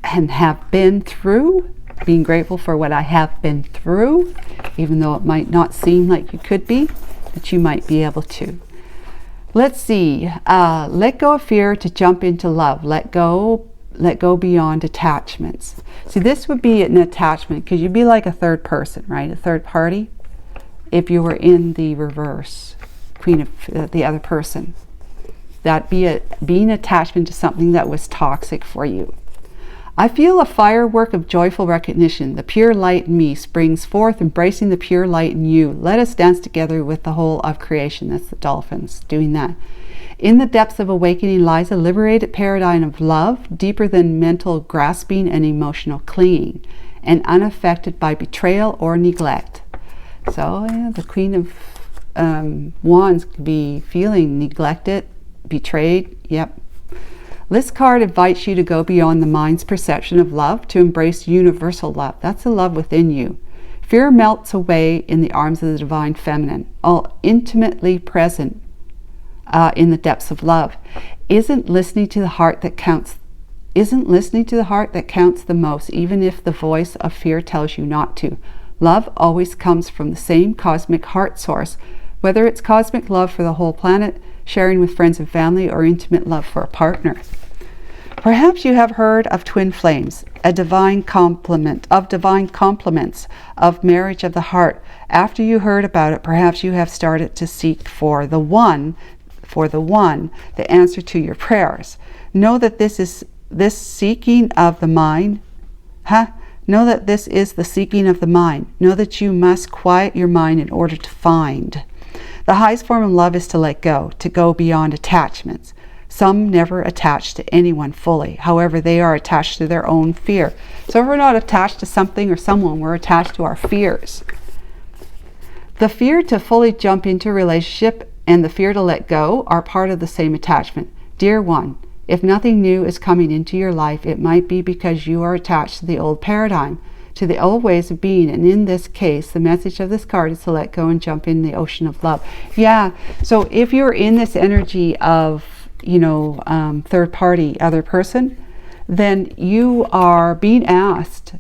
and have been through. Being grateful for what I have been through, even though it might not seem like you could be, that you might be able to. Let's see. Let go of fear to jump into love. Let go beyond attachments. See, this would be an attachment because you'd be like a third person, right? A third party. If you were in the reverse, queen of the other person, that'd be being attachment to something that was toxic for you. I feel a firework of joyful recognition. The pure light in me springs forth, embracing the pure light in you. Let us dance together with the whole of creation. That's the dolphins doing that. In the depths of awakening lies a liberated paradigm of love, deeper than mental grasping and emotional clinging, and unaffected by betrayal or neglect. So, yeah, the Queen of Wands could be feeling neglected, betrayed. Yep. This card invites you to go beyond the mind's perception of love to embrace universal love. That's the love within you. Fear melts away in the arms of the divine feminine, all intimately present in the depths of love. Isn't listening to the heart that counts the most, even if the voice of fear tells you not to. Love always comes from the same cosmic heart source, whether it's cosmic love for the whole planet, sharing with friends and family, or intimate love for a partner. Perhaps you have heard of twin flames, of divine complements, of marriage of the heart. After you heard about it, perhaps you have started to seek for the one, the answer to your prayers. Know that this seeking of the mind, Know that this is the seeking of the mind. Know that you must quiet your mind in order to find. The highest form of love is to let go, to go beyond attachments. Some never attach to anyone fully. However, they are attached to their own fear. So if we're not attached to something or someone, we're attached to our fears. The fear to fully jump into a relationship and the fear to let go are part of the same attachment. Dear one, if nothing new is coming into your life, it might be because you are attached to the old paradigm, to the old ways of being. And in this case, the message of this card is to let go and jump in the ocean of love. Yeah, so if you're in this energy of, third party, other person, then you are being asked,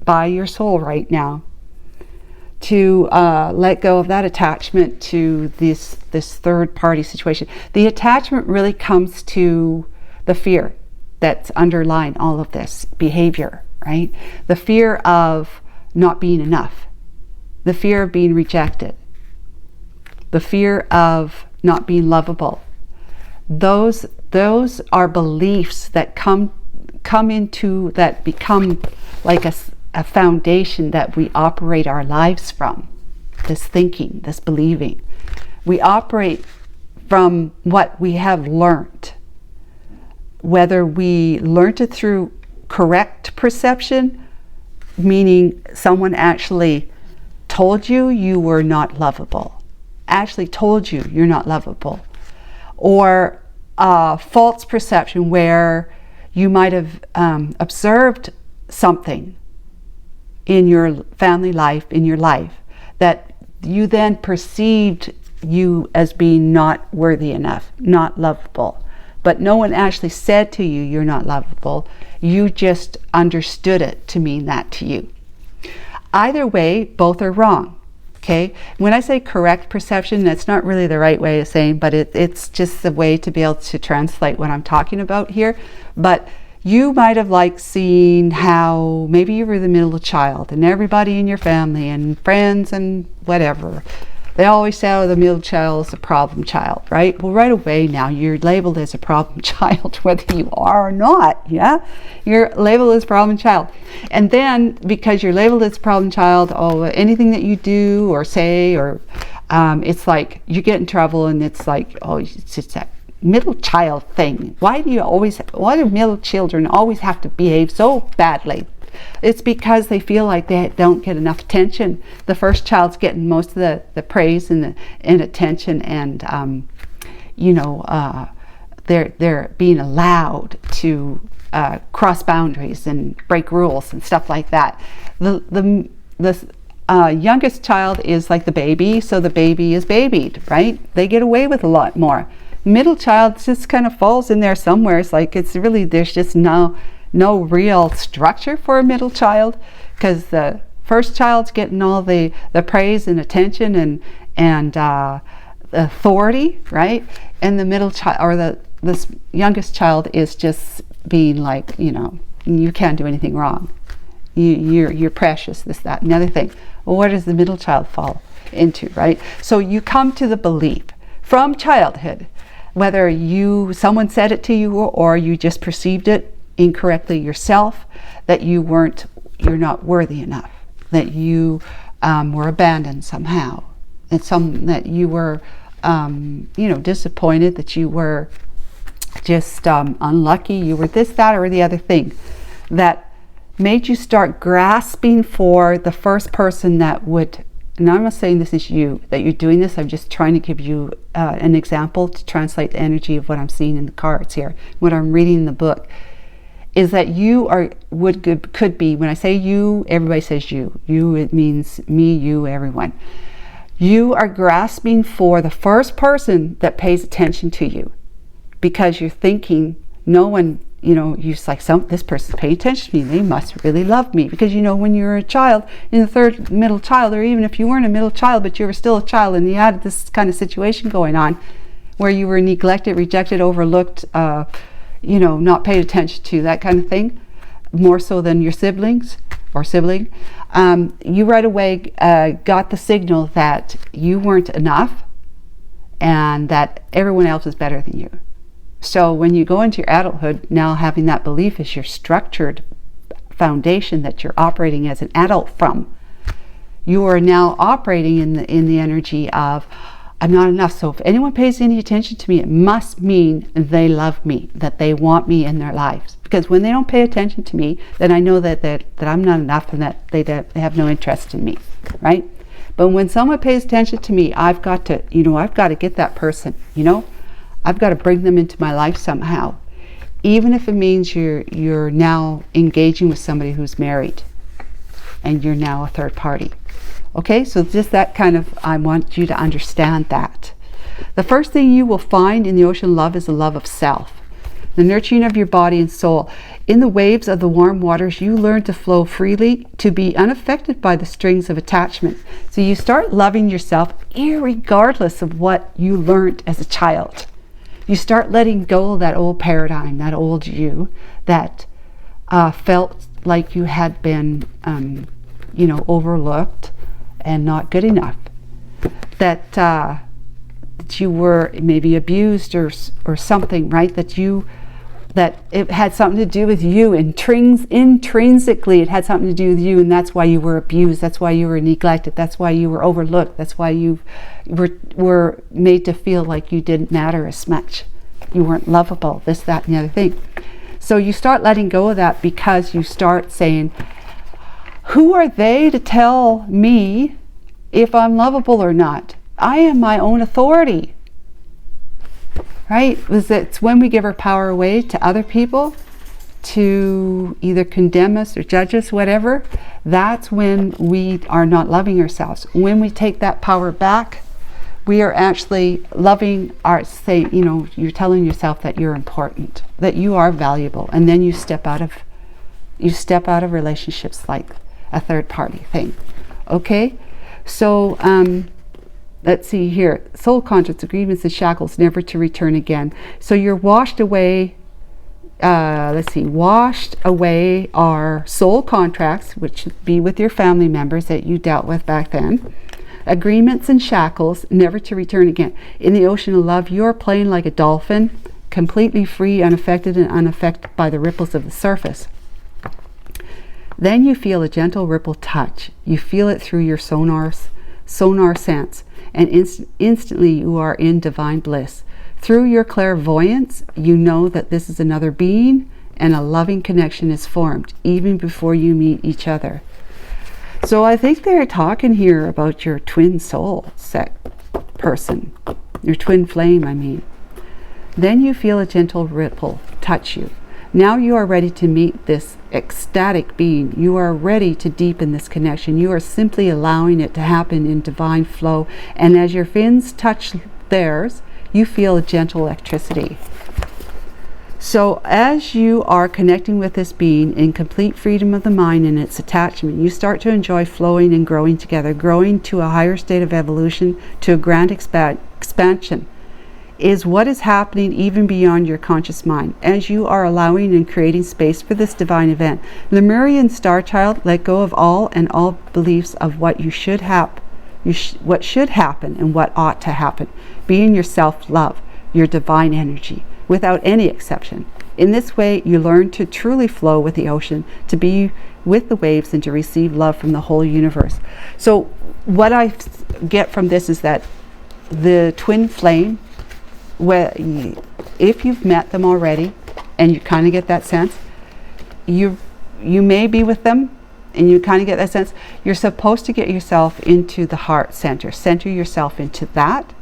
by your soul right now to let go of that attachment to this third party situation. The attachment really comes to the fear that's underlying all of this behavior, right? The fear of not being enough, the fear of being rejected, the fear of not being lovable. Those are beliefs that come into, that become like a foundation that we operate our lives from. This thinking, this believing. We operate from what we have learned. Whether we learned it through correct perception, meaning someone actually told you you were not lovable, actually told you you're not lovable, or false perception where you might have observed something in your family life, in your life, that you then perceived you as being not worthy enough, not lovable. But no one actually said to you, you're not lovable. You just understood it to mean that to you. Either way, both are wrong. Okay? When I say correct perception, that's not really the right way of saying, but it's just the way to be able to translate what I'm talking about here. But you might have seen how maybe you were the middle child and everybody in your family and friends and whatever, they always say, oh, the middle child is a problem child, right? Well, right away now you're labeled as a problem child, whether you are or not, yeah? You're labeled as a problem child. And then because you're labeled as a problem child, anything that you do or say, or it's like you get in trouble, and it's like, it's just that middle child thing. Why do middle children always have to behave so badly? It's because they feel like they don't get enough attention. The first child's getting most of the praise and attention, and they're being allowed to cross boundaries and break rules and stuff like that. The youngest child is like the baby, so the baby is babied, right? They get away with a lot more. Middle child just kind of falls in there somewhere. It's like it's really, there's just no real structure for a middle child, because the first child's getting all the praise and attention and authority, right? And the middle child, or this youngest child, is just being like, you know, you can't do anything wrong. You're precious, this, that, and the other thing. Well, what does the middle child fall into, right? So you come to the belief from childhood, whether someone said it to you or you just perceived it incorrectly yourself, that you're not worthy enough, that you were abandoned somehow, and that you were disappointed, that you were just unlucky, you were this, that, or the other thing, that made you start grasping for the first person that would, and I'm not saying this is you, that you're doing this, I'm just trying to give you an example to translate the energy of what I'm seeing in the cards here, what I'm reading in the book, is that you could be, when I say you, everybody says you. You, it means me, you, everyone. You are grasping for the first person that pays attention to you, because you're thinking, no one, you're just like, this person's paying attention to me, they must really love me. Because when you're a child, in the third middle child, or even if you weren't a middle child but you were still a child and you had this kind of situation going on where you were neglected, rejected, overlooked, not paid attention to, that kind of thing, more so than your siblings or sibling, you right away got the signal that you weren't enough and that everyone else is better than you. So when you go into your adulthood, now having that belief as your structured foundation that you're operating as an adult from, you are now operating in the energy of, I'm not enough. So if anyone pays any attention to me, it must mean they love me, that they want me in their lives. Because when they don't pay attention to me, then I know that I'm not enough and that they have no interest in me, right? But when someone pays attention to me, I've got to get that person, I've got to bring them into my life somehow. Even if it means you're now engaging with somebody who's married and you're now a third party. Okay, so just that kind of, I want you to understand that. The first thing you will find in the ocean of love is the love of self, the nurturing of your body and soul. In the waves of the warm waters, you learn to flow freely, to be unaffected by the strings of attachment. So you start loving yourself irregardless of what you learned as a child. You start letting go of that old paradigm, that old you that felt like you had been, overlooked and not good enough. That you were maybe abused or something, right? That it had something to do with you. Intrinsically, it had something to do with you, and that's why you were abused. That's why you were neglected. That's why you were overlooked. That's why you were made to feel like you didn't matter as much. You weren't lovable, this, that, and the other thing. So you start letting go of that, because you start saying, who are they to tell me if I'm lovable or not? I am my own authority. Right? It's when we give our power away to other people to either condemn us or judge us, whatever, that's when we are not loving ourselves. When we take that power back, we are actually loving you're telling yourself that you're important, that you are valuable, and then you step out of relationships like a third party thing. Okay? So let's see here. Soul contracts, agreements, and shackles, never to return again. So you're washed away. Washed away are soul contracts, which would be with your family members that you dealt with back then. Agreements and shackles, never to return again. In the ocean of love, you're playing like a dolphin, completely free, unaffected, and unaffected by the ripples of the surface. Then you feel a gentle ripple touch. You feel it through your sonar sense, and instantly you are in divine bliss. Through your clairvoyance, you know that this is another being, and a loving connection is formed, even before you meet each other. So I think they're talking here about your twin soul person, your twin flame, I mean. Then you feel a gentle ripple touch you. Now you are ready to meet this ecstatic being. You are ready to deepen this connection. You are simply allowing it to happen in divine flow. And as your fins touch theirs, you feel a gentle electricity. So as you are connecting with this being in complete freedom of the mind and its attachment, you start to enjoy flowing and growing together, growing to a higher state of evolution, to a grand expansion, is what is happening even beyond your conscious mind. As you are allowing and creating space for this divine event, Lemurian Star Child, let go of all and all beliefs of what you should have, what should happen and what ought to happen. Being your self-love, your divine energy, without any exception. In this way, you learn to truly flow with the ocean, to be with the waves, and to receive love from the whole universe. So what I get from this is that the twin flame, if you've met them already and you kind of get that sense, you may be with them and you kind of get that sense, you're supposed to get yourself into the heart center yourself into that,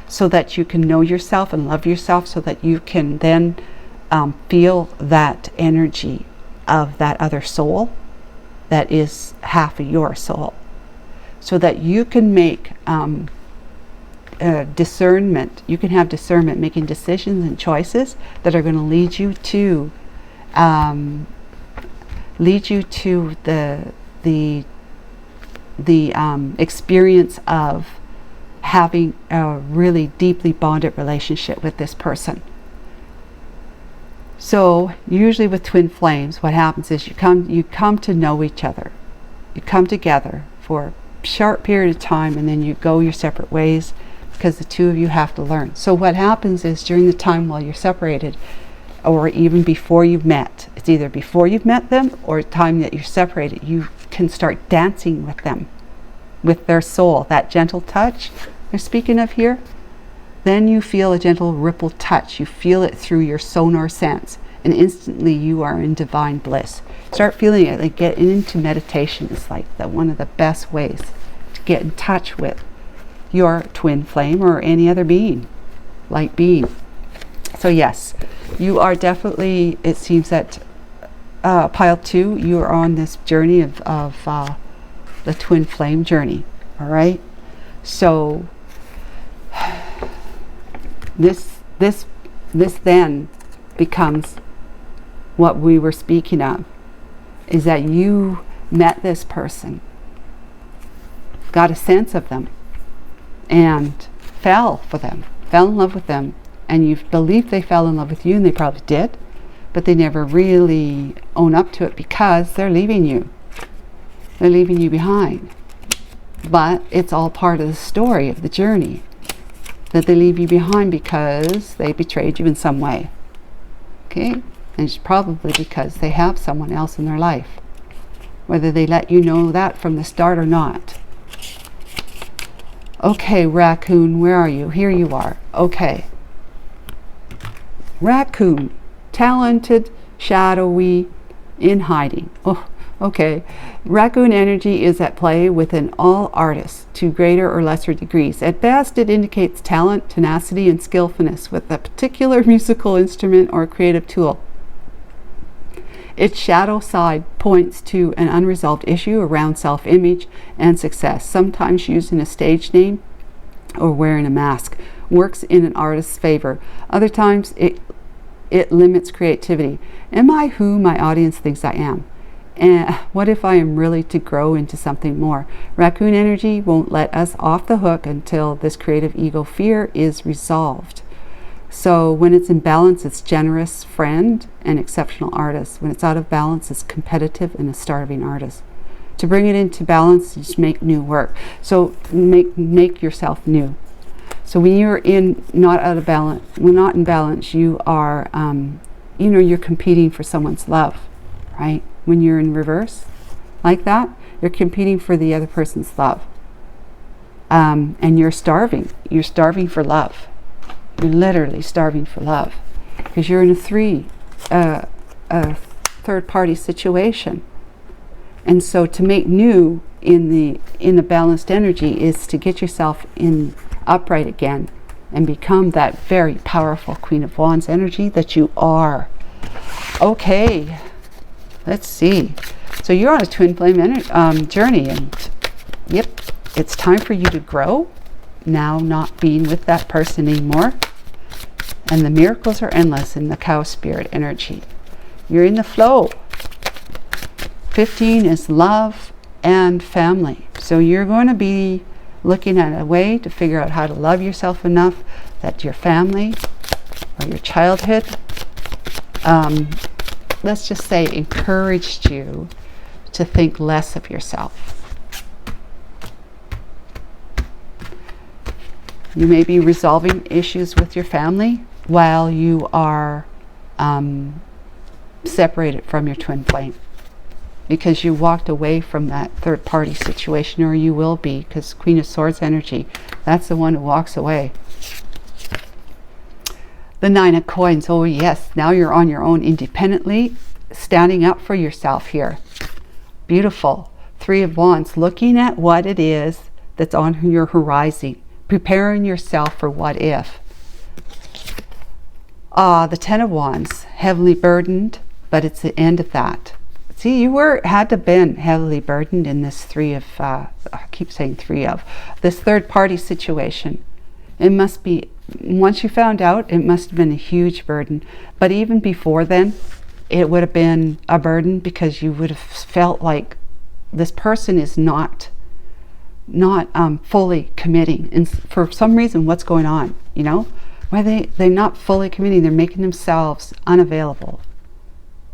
so that you can know yourself and love yourself, so that you can then feel that energy of that other soul that is half of your soul, so that you can make discernment. You can have discernment, making decisions and choices that are going to lead you to the experience of having a really deeply bonded relationship with this person. So usually with twin flames, what happens is you come to know each other. You come together for a short period of time, and then you go your separate ways, because the two of you have to learn. So what happens is, during the time while you're separated, or even before you've met, it's either before you've met them or time that you're separated, you can start dancing with them, with their soul, that gentle touch they're speaking of here. Then you feel a gentle ripple touch. You feel it through your sonar sense, and instantly you are in divine bliss. Start feeling it. Like, get into meditation is like one of the best ways to get in touch with your twin flame or any other being, light being. So yes, you are definitely, it seems that pile 2, you are on this journey of the twin flame journey. All right, so this then becomes what we were speaking of, is that you met this person, got a sense of them, and fell in love with them, and you believe they fell in love with you, and they probably did, but they never really own up to it because they're leaving you. They're leaving you behind. But it's all part of the story of the journey, that they leave you behind because they betrayed you in some way. Okay? And it's probably because they have someone else in their life, whether they let you know that from the start or not. Okay, Raccoon, where are you? Here you are. Okay. Raccoon, talented, shadowy, in hiding. Oh, okay. Raccoon energy is at play within all artists to greater or lesser degrees. At best, it indicates talent, tenacity, and skillfulness with a particular musical instrument or creative tool. Its shadow side points to an unresolved issue around self-image and success, sometimes using a stage name or wearing a mask. Works in an artist's favor. Other times, it limits creativity. Am I who my audience thinks I am? And what if I am really to grow into something more? Raccoon energy won't let us off the hook until this creative ego fear is resolved. So when it's in balance, it's generous friend and exceptional artist. When it's out of balance, it's competitive and a starving artist. To bring it into balance, just make new work. So make yourself new. So when you're not in balance, you are, you're competing for someone's love, right? When you're in reverse, like that, you're competing for the other person's love. And you're starving. You're starving for love. You're literally starving for love, because you're in a third-party situation. And so to make new in the balanced energy is to get yourself in upright again and become that very powerful Queen of Wands energy that you are. Okay, let's see. So you're on a twin flame journey, and yep, it's time for you to grow. Now not being with that person anymore. And the miracles are endless in the cow spirit energy. You're in the flow. 15 is love and family. So you're going to be looking at a way to figure out how to love yourself enough that your family or your childhood, let's just say, encouraged you to think less of yourself. You may be resolving issues with your family while you are separated from your twin flame, because you walked away from that third party situation, or you will be, because Queen of Swords energy, that's the one who walks away. The Nine of Coins, oh yes, now you're on your own independently, standing up for yourself here. Beautiful. Three of Wands, looking at what it is that's on your horizon, preparing yourself for what if. The Ten of Wands, heavily burdened, but it's the end of that. See, you had to been heavily burdened in this I keep saying this third party situation. It must be, once you found out, it must have been a huge burden. But even before then, it would have been a burden, because you would have felt like this person is not fully committing. And for some reason, what's going on, you know? Why they're not fully committing, they're making themselves unavailable,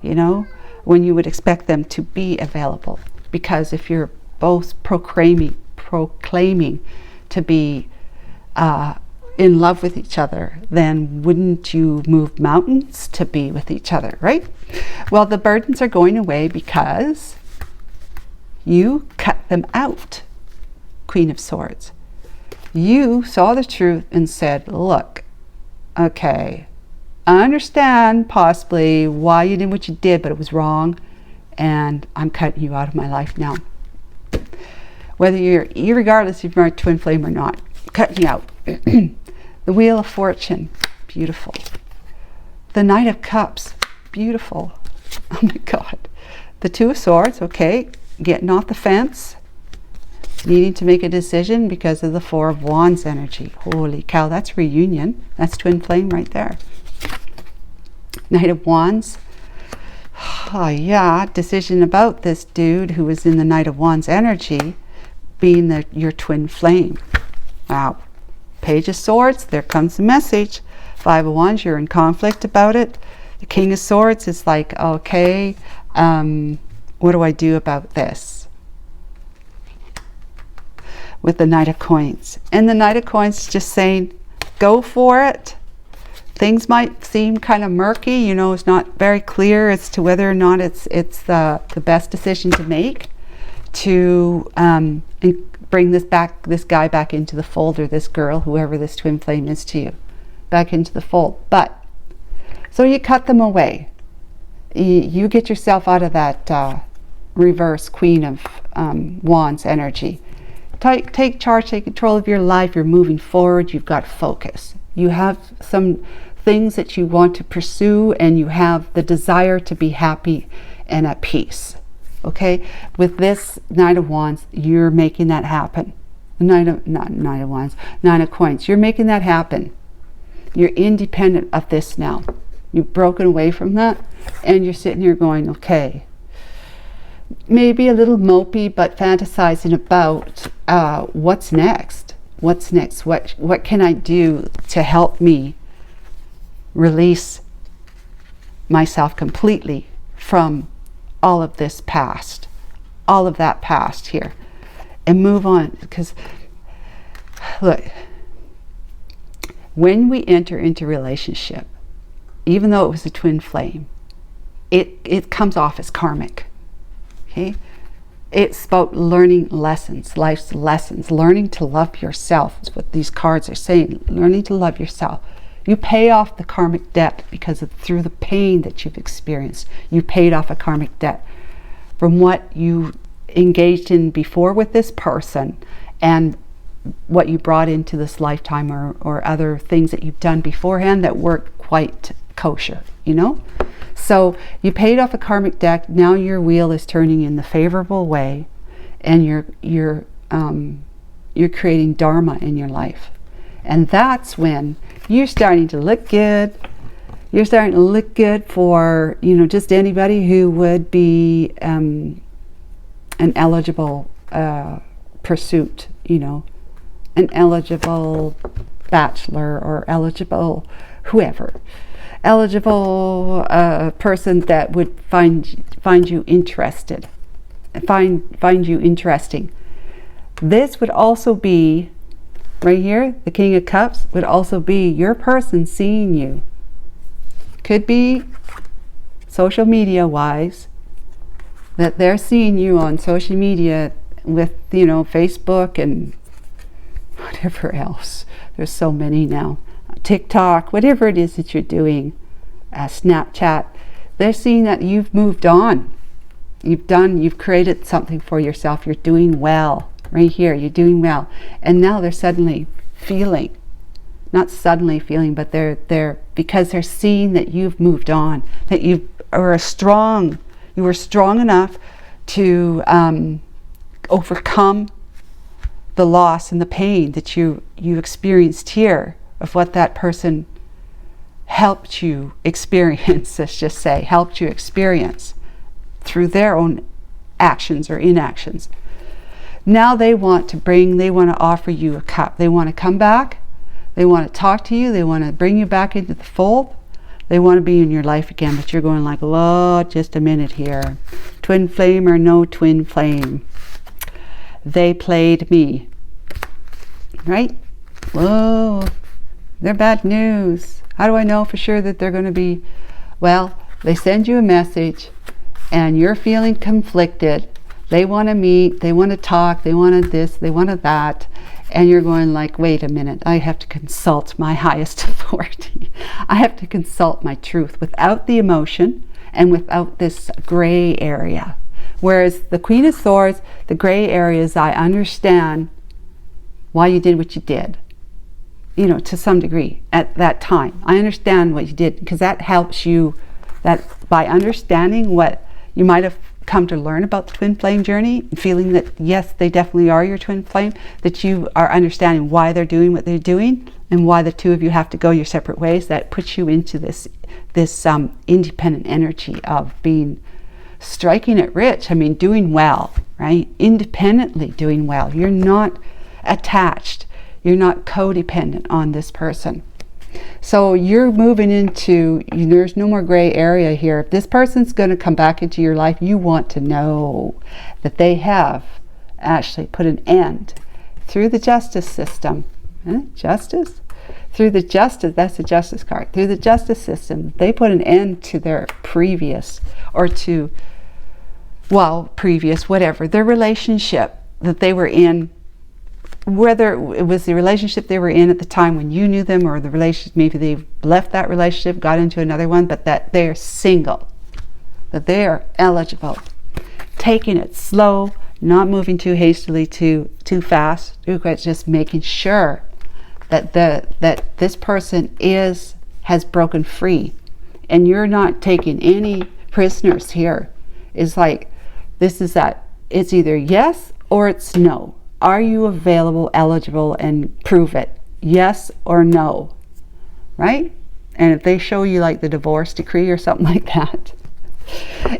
you know, when you would expect them to be available. Because if you're both proclaiming to be in love with each other, then wouldn't you move mountains to be with each other, right? Well, the burdens are going away because you cut them out, Queen of Swords. You saw the truth and said, look, okay, I understand possibly why you did what you did, but it was wrong, and I'm cutting you out of my life now. Whether regardless if you're a twin flame or not, cutting you out. The Wheel of Fortune, beautiful. The Knight of Cups, beautiful. Oh my God. The Two of Swords, okay, getting off the fence, needing to make a decision because of the Four of Wands energy. Holy cow, that's reunion. That's twin flame right there. Knight of Wands. Oh yeah, decision about this dude who was in the Knight of Wands energy being your twin flame. Wow. Page of Swords, there comes the message. Five of Wands, you're in conflict about it. The King of Swords is like, okay, what do I do about this? With the Knight of Coins. And the Knight of Coins is just saying, go for it. Things might seem kind of murky, you know, it's not very clear as to whether or not it's the best decision to make to bring this guy back into the fold, or this girl, whoever this twin flame is to you, back into the fold. But, so you cut them away. You get yourself out of that reverse Queen of Wands energy. Take charge, take control of your life. You're moving forward. You've got focus. You have some things that you want to pursue, and you have the desire to be happy and at peace. Okay? With this Knight of Wands, you're making that happen. Knight of Coins. You're making that happen. You're independent of this now. You've broken away from that, and you're sitting here going, okay, maybe a little mopey, but fantasizing about what's next. What's next? What can I do to help me release myself completely from all of this past, all of that past here, and move on? Because look, when we enter into relationship, even though it was a twin flame, it comes off as karmic. Okay? It's about learning lessons, life's lessons, learning to love yourself is what these cards are saying. Learning to love yourself. You pay off the karmic debt because through the pain that you've experienced, you paid off a karmic debt from what you engaged in before with this person, and what you brought into this lifetime, or other things that you've done beforehand that weren't quite kosher, you know? So you paid off a karmic debt. Now your wheel is turning in the favorable way, and you're creating dharma in your life. And that's when you're starting to look good. You're starting to look good for, you know, just anybody who would be an eligible pursuit, you know, an eligible bachelor or eligible whoever, eligible person that would find you interested, find you interesting. This would also be right here, the King of Cups would also be your person seeing you. Could be social media wise, that they're seeing you on social media with, you know, Facebook and whatever else. There's so many now. TikTok, whatever it is that you're doing, Snapchat. They're seeing that you've moved on. You've created something for yourself. You're doing well. Right here, you're doing well. And now they're suddenly feeling, not suddenly feeling, but they're because they're seeing that you've moved on, that you were strong enough to overcome the loss and the pain that you experienced here, of what that person helped you experience, let's just say, helped you experience through their own actions or inactions. Now they want to offer you a cup. They want to come back. They want to talk to you. They want to bring you back into the fold. They want to be in your life again, but you're going like, oh, just a minute here. Twin flame or no twin flame. They played me. Right? Whoa, they're bad news. How do I know for sure that they're going to be? Well, they send you a message and you're feeling conflicted. They want to meet, they want to talk, they want this, they want that. And you're going like, wait a minute, I have to consult my highest authority. I have to consult my truth without the emotion and without this gray area. Whereas the Queen of Swords, the gray areas, I understand why you did what you did. You know, to some degree at that time. I understand what you did, because that helps you, that by understanding what you might have come to learn about the twin flame journey, feeling that yes, they definitely are your twin flame, that you are understanding why they're doing what they're doing and why the two of you have to go your separate ways. That puts you into this independent energy of being, striking it rich. I mean, doing well, right? Independently doing well. You're not attached. You're not codependent on this person. So you're moving into, there's no more gray area here. If this person's going to come back into your life, you want to know that they have actually put an end through the justice system. Justice? Through the justice, that's the justice card. Through the justice system, they put an end to their previous, or to, well, previous, whatever, their relationship that they were in. Whether it was the relationship they were in at the time when you knew them, or the relationship, maybe they left that relationship, got into another one, but that they're single, that they are eligible, taking it slow, not moving too hastily, too fast, just making sure that that this person has broken free, and you're not taking any prisoners here. It's like, this is that, it's either yes or it's no. Are you available, eligible, and prove it? Yes or no, right? And if they show you like the divorce decree or something like that,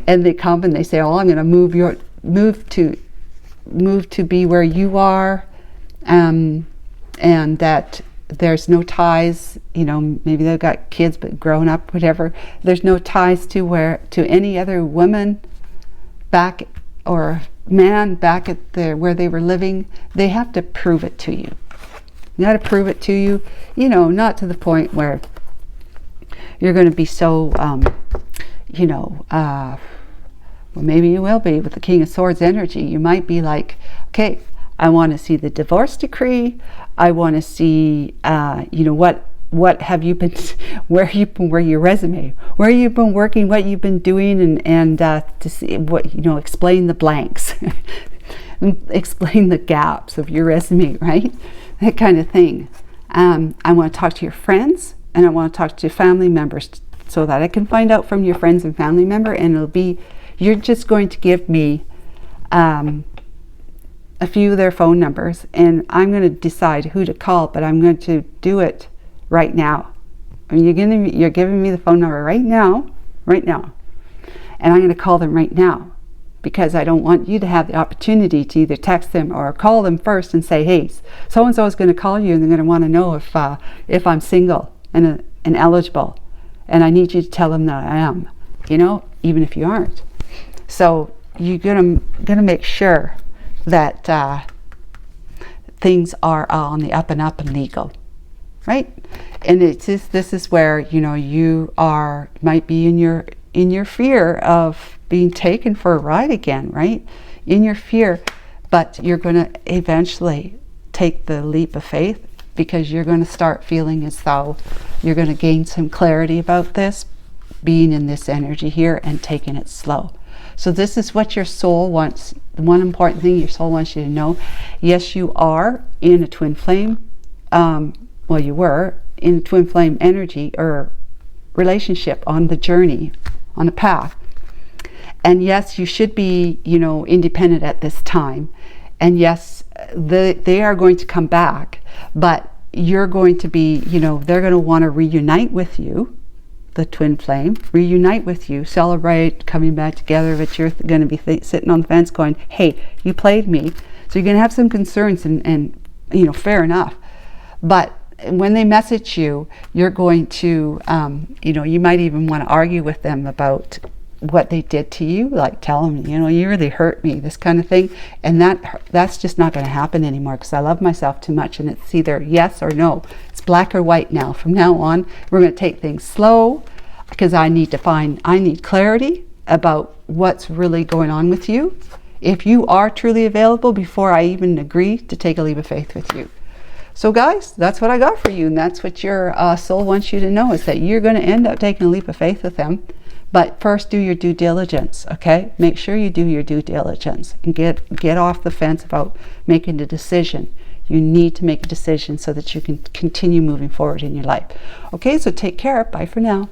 and they come and they say, oh, I'm going to move to be where you are, and that there's no ties, you know, maybe they've got kids but grown up, whatever. There's no ties to any other woman back, or man back at where they were living. They have to prove it to you. You got to prove it to you, you know, not to the point where you're going to be so, well, maybe you will be with the King of Swords energy. You might be like, okay, I want to see the divorce decree. I want to see, what have you been, where your resume, where you've been working, what you've been doing, and to see what, explain the blanks, explain the gaps of your resume, right? That kind of thing. I want to talk to your friends, and I want to talk to family members so that I can find out from your friends and family member, and it'll be, you're just going to give me a few of their phone numbers, and I'm going to decide who to call, but I'm going to do it right now. I mean, you're giving me the phone number right now, and I'm going to call them right now, because I don't want you to have the opportunity to either text them or call them first and say, hey, so-and-so is going to call you, and they're going to want to know if I'm single and eligible, and I need you to tell them that I am, you know, even if you aren't. So you're gonna make sure that things are on the up and up and legal, right? And this is where, you know, you might be in your fear of being taken for a ride again, right? In your fear, but you're going to eventually take the leap of faith, because you're going to start feeling as though you're going to gain some clarity about this, being in this energy here and taking it slow. So this is what your soul wants. The one important thing your soul wants you to know: yes, you are in a twin flame. Well, you were in a twin flame energy or relationship on the journey, on the path. And yes, you should be, you know, independent at this time. And yes, they are going to come back, but you're going to be, you know, they're going to want to reunite with you, the twin flame, reunite with you, celebrate coming back together, but you're going to be sitting on the fence going, hey, you played me. So you're going to have some concerns, and you know, fair enough. But when they message you, you're going to, you know, you might even want to argue with them about what they did to you, like tell them, you know, you really hurt me, this kind of thing. And that's just not going to happen anymore, because I love myself too much, and it's either yes or no. It's black or white now. From now on, we're going to take things slow, because I need clarity about what's really going on with you, if you are truly available, before I even agree to take a leap of faith with you. So guys, that's what I got for you, and that's what your soul wants you to know, is that you're going to end up taking a leap of faith with them. But first, do your due diligence, okay? Make sure you do your due diligence and get off the fence about making a decision. You need to make a decision so that you can continue moving forward in your life. Okay, so take care. Bye for now.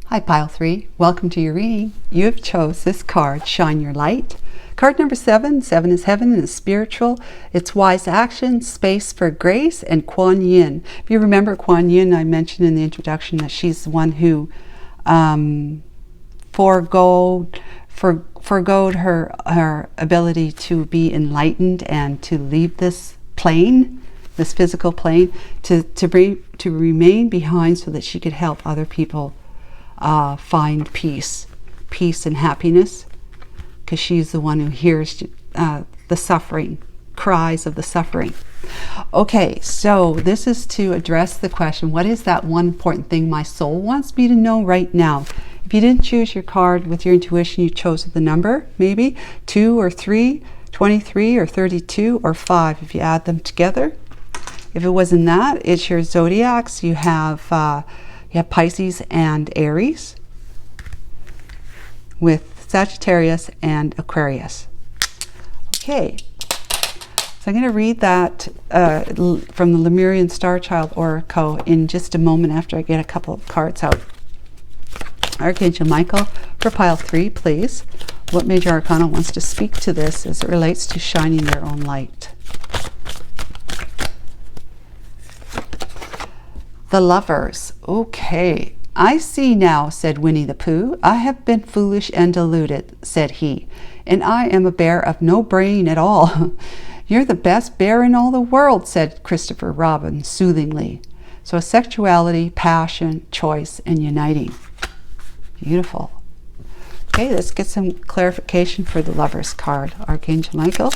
Hi, Pile 3. Welcome to your reading. You have chose this card, Shine Your Light. Card number 7. 7 is heaven and is spiritual. It's wise action, space for grace, and Kuan Yin. If you remember Kuan Yin, I mentioned in the introduction that she's the one who forgoed her ability to be enlightened and to leave this plane, this physical plane, to remain behind so that she could help other people find peace and happiness, because she's the one who hears the suffering, cries of the suffering. Okay, so this is to address the question, what is that one important thing my soul wants me to know right now? If you didn't choose your card with your intuition, you chose the number, maybe 2 or 3, 23 or 32 or 5 if you add them together. If it wasn't that, it's your zodiacs. You have Pisces and Aries, with Sagittarius and Aquarius. Okay. So I'm going to read that from the Lemurian Star Child Oracle in just a moment, after I get a couple of cards out. Archangel Michael, for Pile 3, please. What major arcana wants to speak to this as it relates to shining your own light? The Lovers. Okay. I see now, said Winnie the Pooh. I have been foolish and deluded, said he, and I am a bear of no brain at all. You're the best bear in all the world, said Christopher Robin soothingly. So sexuality, passion, choice, and uniting. Beautiful. Okay, let's get some clarification for the Lovers card. Archangel Michael.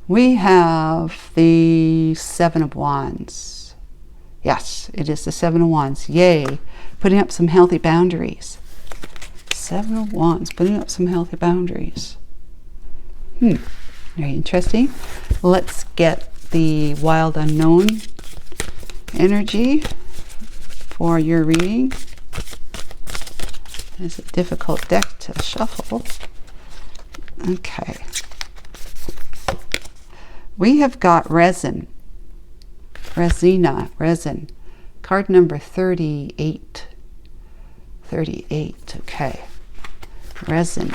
We have the 7 of Wands. Yes, it is the 7 of Wands. Yay. Putting up some healthy boundaries. 7 of Wands. Putting up some healthy boundaries. Very interesting. Let's get the Wild Unknown energy for your reading. It's a difficult deck to shuffle. Okay. We have got resin. Resina, resin. Card number 38. 38, okay. Resin.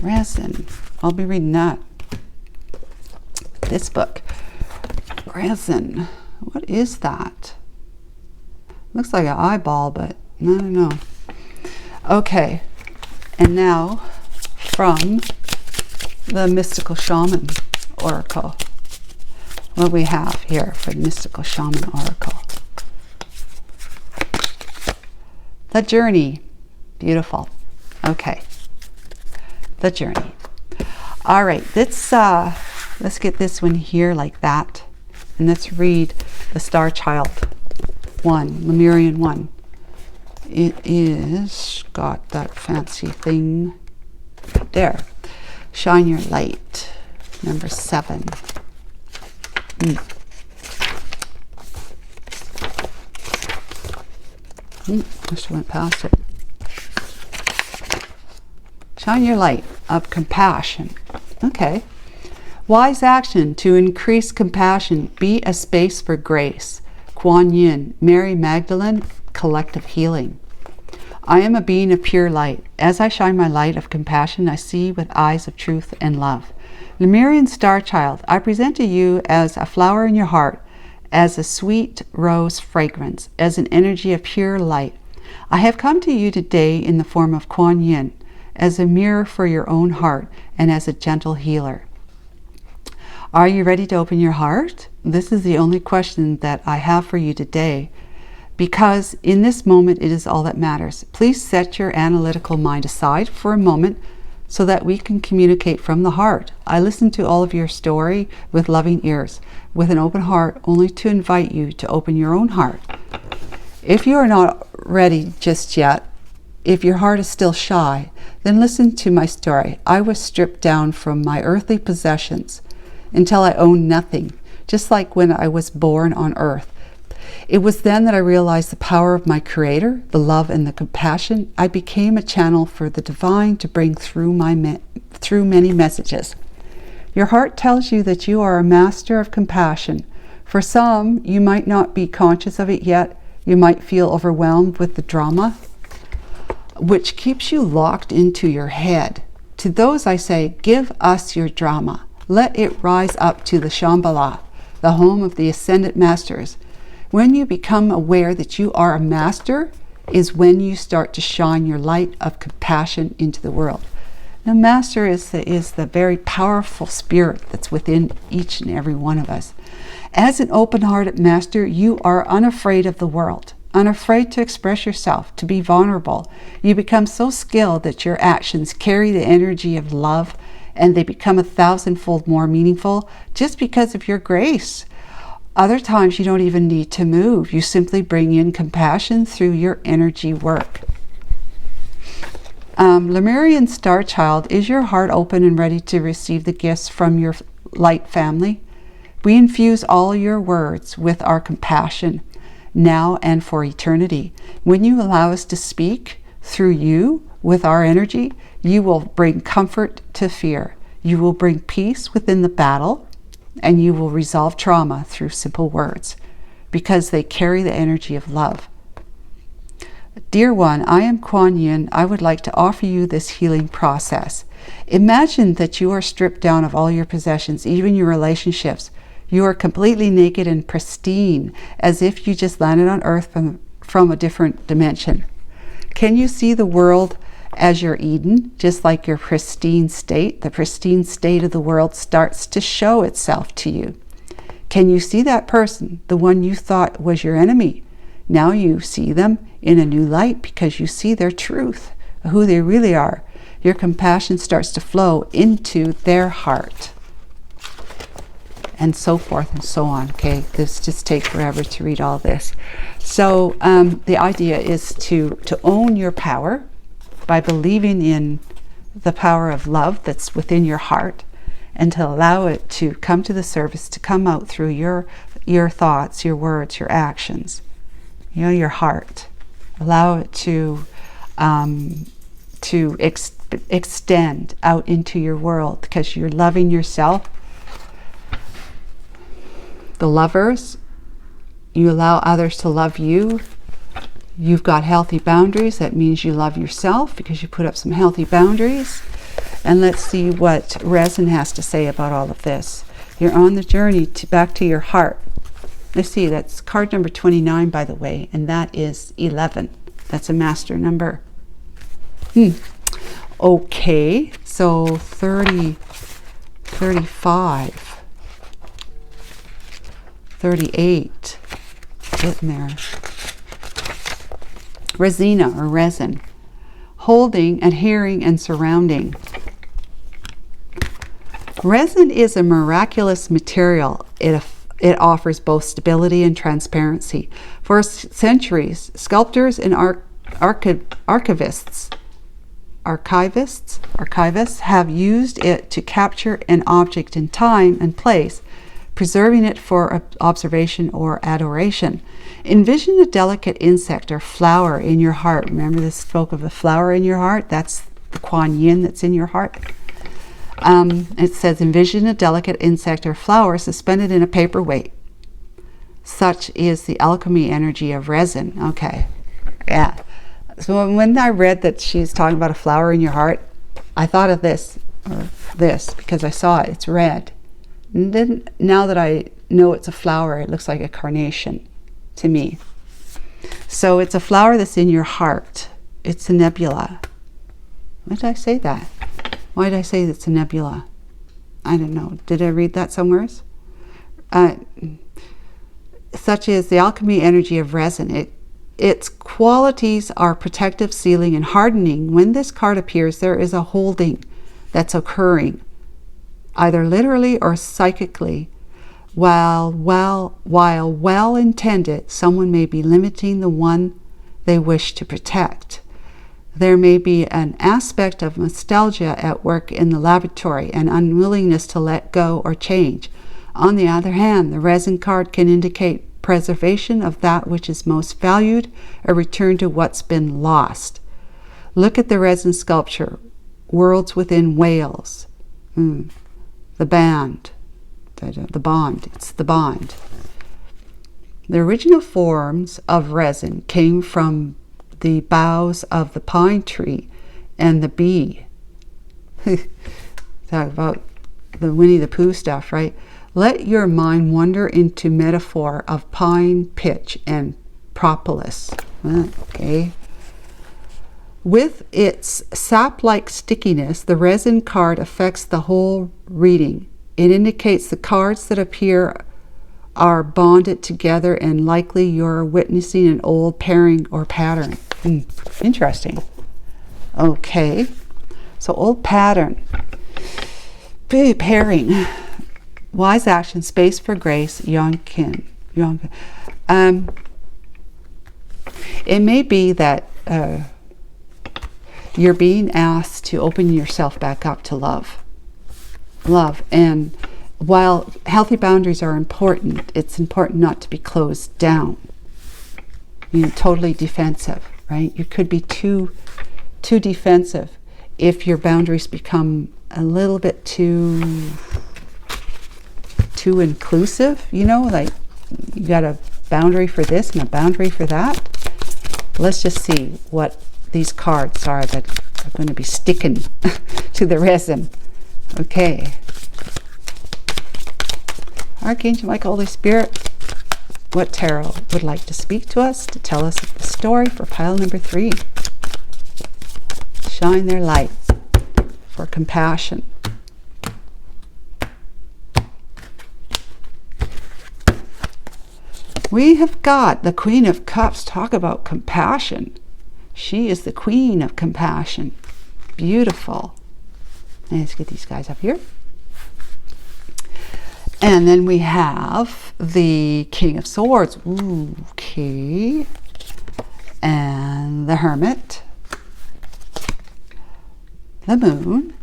Resin. I'll be reading that. This book. Resin. What is that? Looks like an eyeball, but I don't know. Okay. And now from the Mystical Shaman Oracle. What we have here for the Mystical Shaman Oracle. The Journey. Beautiful. Okay. The Journey. All right. Let's get this one here like that. And let's read the Star Child 1, Lemurian 1. It is got that fancy thing there. Shine your light. Number 7. I just went past it. Shine your light of compassion. Okay. Wise action to increase compassion. Be a space for grace. Kuan Yin, Mary Magdalene, collective healing. I am a being of pure light. As I shine my light of compassion, I see with eyes of truth and love. Lemurian Star Child, I present to you as a flower in your heart, as a sweet rose fragrance, as an energy of pure light. I have come to you today in the form of Kuan Yin, as a mirror for your own heart and as a gentle healer. Are you ready to open your heart? This is the only question that I have for you today, because in this moment it is all that matters. Please set your analytical mind aside for a moment so that we can communicate from the heart. I listen to all of your story with loving ears, with an open heart, only to invite you to open your own heart. If you are not ready just yet, if your heart is still shy, then listen to my story. I was stripped down from my earthly possessions until I owned nothing, just like when I was born on earth. It was then that I realized the power of my Creator, the love and the compassion. I became a channel for the divine to bring through many messages. Your heart tells you that you are a master of compassion. For some, you might not be conscious of it yet. You might feel overwhelmed with the drama, which keeps you locked into your head. To those I say, give us your drama. Let it rise up to the Shambhala, the home of the Ascended Masters. When you become aware that you are a master is when you start to shine your light of compassion into the world. The master is the very powerful spirit that's within each and every one of us. As an open-hearted master, you are unafraid of the world, unafraid to express yourself, to be vulnerable. You become so skilled that your actions carry the energy of love, and they become 1,000-fold more meaningful just because of your grace. Other times you don't even need to move. You simply bring in compassion through your energy work. Lemurian Star Child, is your heart open and ready to receive the gifts from your light family? We infuse all your words with our compassion, now and for eternity. When you allow us to speak through you with our energy, you will bring comfort to fear. You will bring peace within the battle, and you will resolve trauma through simple words, because they carry the energy of love. Dear one, I am Kuan Yin. I would like to offer you this healing process. Imagine that you are stripped down of all your possessions, even your relationships. You are completely naked and pristine, as if you just landed on Earth from a different dimension. Can you see the world as your Eden, just like your pristine state? The pristine state of the world starts to show itself to you. Can you see that person, the one you thought was your enemy? Now you see them in a new light because you see their truth, who they really are. Your compassion starts to flow into their heart, and so forth and so on. Okay, this just takes forever to read all this. So the idea is to own your power by believing in the power of love that's within your heart, and to allow it to come to the surface, to come out through your thoughts, your words, your actions, your heart. Allow it to extend out into your world, because you're loving yourself the Lovers. You allow others to love you. You've got healthy boundaries. That means you love yourself because you put up some healthy boundaries. And let's see what Resin has to say about all of this. You're on the journey back to your heart. Let's see, that's card number 29, by the way, and that is 11. That's a master number. Okay, so 30, 35, 38, getting there. Resina or resin, holding, adhering, and surrounding. Resin is a miraculous material. It offers both stability and transparency. For centuries, sculptors and archivists have used it to capture an object in time and place, preserving it for observation or adoration. Envision a delicate insect or flower in your heart. Remember this spoke of the flower in your heart? That's the Kuan Yin that's in your heart. It says, envision a delicate insect or flower suspended in a paperweight. Such is the alchemy energy of resin. Okay, yeah. So when I read that she's talking about a flower in your heart, I thought of this, or this, because I saw it. It's red. And then now that I know it's a flower, it looks like a carnation to me. So it's a flower that's in your heart. It's a nebula. Why did I say that? Why did I say it's a nebula? I don't know. Did I read that somewhere? Such is the alchemy energy of resin. Its qualities are protective, sealing, and hardening. When this card appears, there is a holding that's occurring, either literally or psychically. While well intended, someone may be limiting the one they wish to protect. There may be an aspect of nostalgia at work in the laboratory, an unwillingness to let go or change. On the other hand, the resin card can indicate preservation of that which is most valued, a return to what's been lost. Look at the resin sculpture, Worlds Within Whales. The bond. It's the bond. The original forms of resin came from the boughs of the pine tree and the bee. Talk about the Winnie the Pooh stuff, right? Let your mind wander into metaphor of pine, pitch, and propolis. Okay. With its sap-like stickiness, the resin card affects the whole reading. It indicates the cards that appear are bonded together, and likely you're witnessing an old pairing or pattern. Interesting. Okay. So old pattern. Big pairing. Wise action, space for grace, Yonkin. It may be that you're being asked to open yourself back up to love. And while healthy boundaries are important, it's important not to be closed down. Totally defensive, right? You could be too defensive if your boundaries become a little bit too inclusive, like you got a boundary for this and a boundary for that. Let's just see what these cards are that are going to be sticking to the resin. Okay. Archangel Michael, Holy Spirit, what tarot would like to speak to us to tell us the story for pile number 3? Shine their light for compassion. We have got the Queen of Cups. Talk about compassion. She is the Queen of Compassion. Beautiful. Let's get these guys up here. And then we have the King of Swords. Ooh, okay. And the Hermit. The Moon.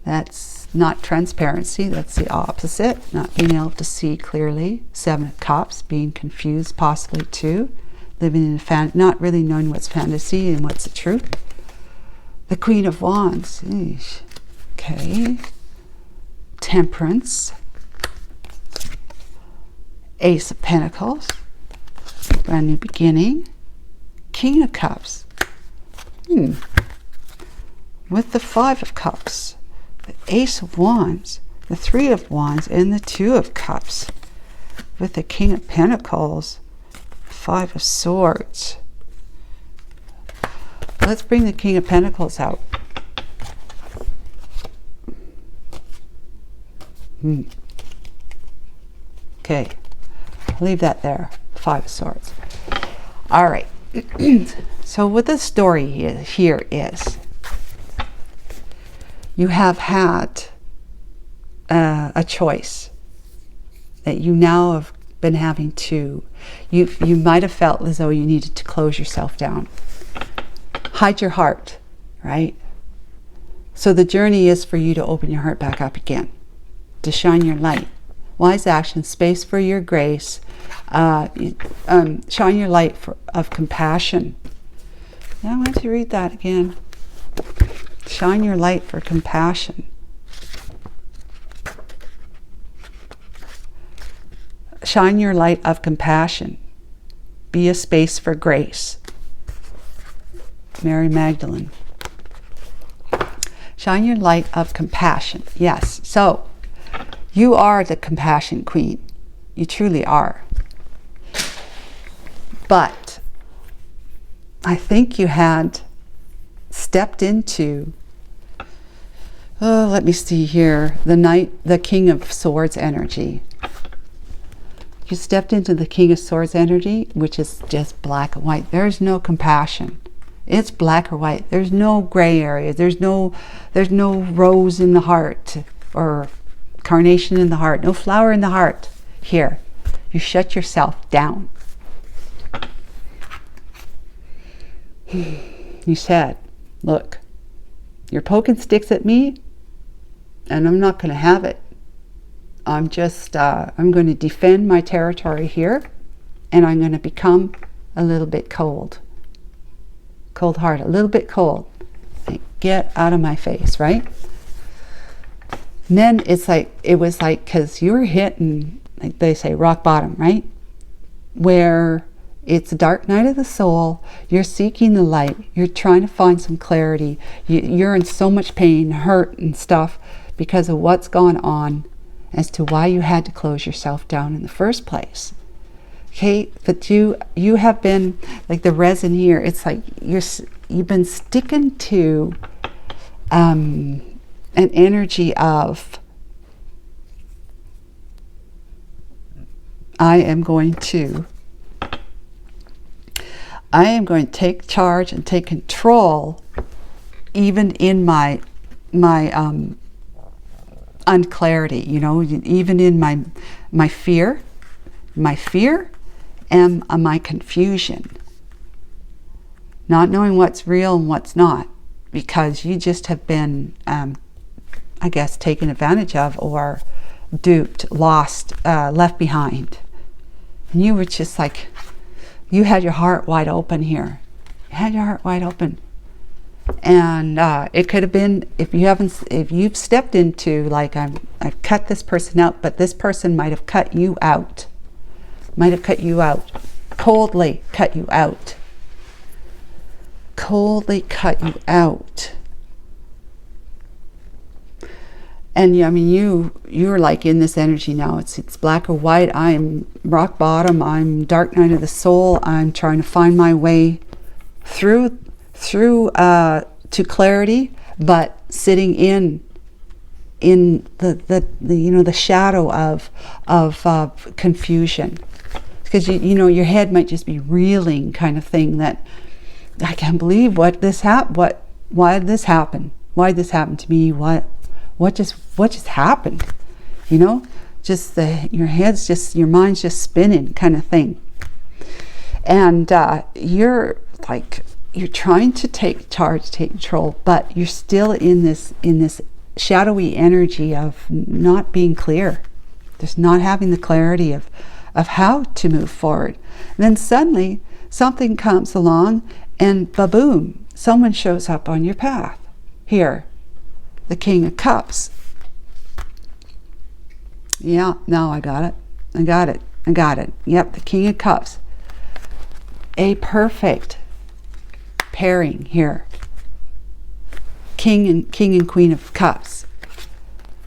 That's not transparency. That's the opposite. Not being able to see clearly. 7 of Cups. Being confused possibly too. Living in not really knowing what's fantasy and what's the truth. The Queen of Wands. Eesh. Okay. Temperance. Ace of Pentacles, brand new beginning. King of Cups, with the Five of Cups, the Ace of Wands, the Three of Wands, and the Two of Cups, with the King of Pentacles, Five of Swords. Let's bring the King of Pentacles out. Okay, leave that there. Five of Swords. All right. So what the story here is, you have had a choice that you now have been having to, you might have felt as though you needed to close yourself down, hide your heart, right? So the journey is for you to open your heart back up again, to shine your light. Wise action, space for your grace, shine your light of compassion. Now I want to read that again. Shine your light for compassion. Shine your light of compassion. Be a space for grace. Mary Magdalene. Shine your light of compassion. Yes, so you are the compassion queen. You truly are. But I think you had stepped into, let me see here, the King of Swords energy. You stepped into the King of Swords energy, which is just black and white. There's no compassion. It's black or white. There's no gray area. There's no rose in the heart or carnation in the heart. No flower in the heart. Here, you shut yourself down. You said, look, you're poking sticks at me and I'm not going to have it. I'm just, I'm going to defend my territory here, and I'm going to become a little bit cold. Cold-hearted, a little bit cold. Like, get out of my face, right? And then it was like, because you were hitting, like they say, rock bottom, right? Where it's a dark night of the soul, you're seeking the light, you're trying to find some clarity, you're in so much pain, hurt and stuff because of what's gone on as to why you had to close yourself down in the first place. Okay, but you have been, like the resin here, it's like you've been sticking to an energy of, I am going to take charge and take control, even in my unclarity, you know, even in my fear and my confusion, not knowing what's real and what's not, because you just have been, I guess, taken advantage of or duped, lost, left behind. And you were just like, you had your heart wide open here. You had your heart wide open. And it could have been, if you've stepped into, like, I've cut this person out, but this person might have cut you out. Might have cut you out. Coldly cut you out. Coldly cut you out. And I mean, you're like in this energy now. It's black or white. I'm rock bottom. I'm dark night of the soul. I'm trying to find my way through to clarity, but sitting in the you know, the shadow of confusion, because you know, your head might just be reeling, kind of thing, that I can't believe why did this happen? Why did this happen to me? What just happened? You know, just your mind's just spinning, kind of thing. And you're trying to take charge, take control, but you're still in this shadowy energy of not being clear, just not having the clarity of how to move forward. And then suddenly something comes along, and ba-boom, someone shows up on your path. Here, the King of Cups. Yeah, now I got it. I got it. Yep, the King of Cups. A perfect pairing here. King and Queen of Cups.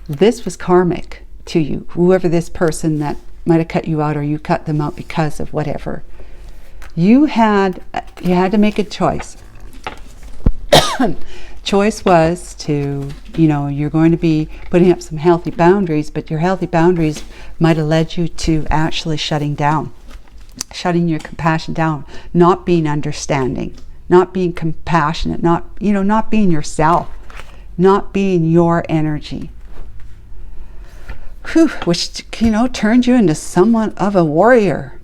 This was karmic to you. Whoever this person that might have cut you out, or you cut them out because of whatever. You had to make a choice. Choice was to, you're going to be putting up some healthy boundaries, but your healthy boundaries might have led you to actually shutting your compassion down, not being understanding, not being compassionate, not being yourself, not being your energy. Whew, which, turned you into somewhat of a warrior,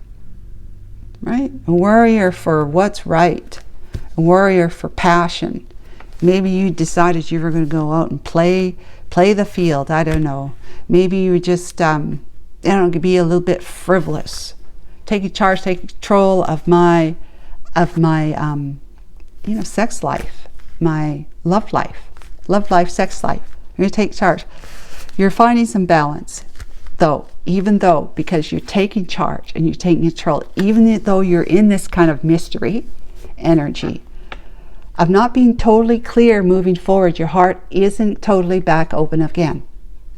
right? A warrior for what's right, a warrior for passion. Maybe you decided you were going to go out and play the field. I don't know. Maybe you just, be a little bit frivolous. Take charge, take control of my sex life, my love life, sex life. You're going to take charge. You're finding some balance, even though, because you're taking charge and you're taking control, even though you're in this kind of mystery energy of not being totally clear moving forward. Your heart isn't totally back open again.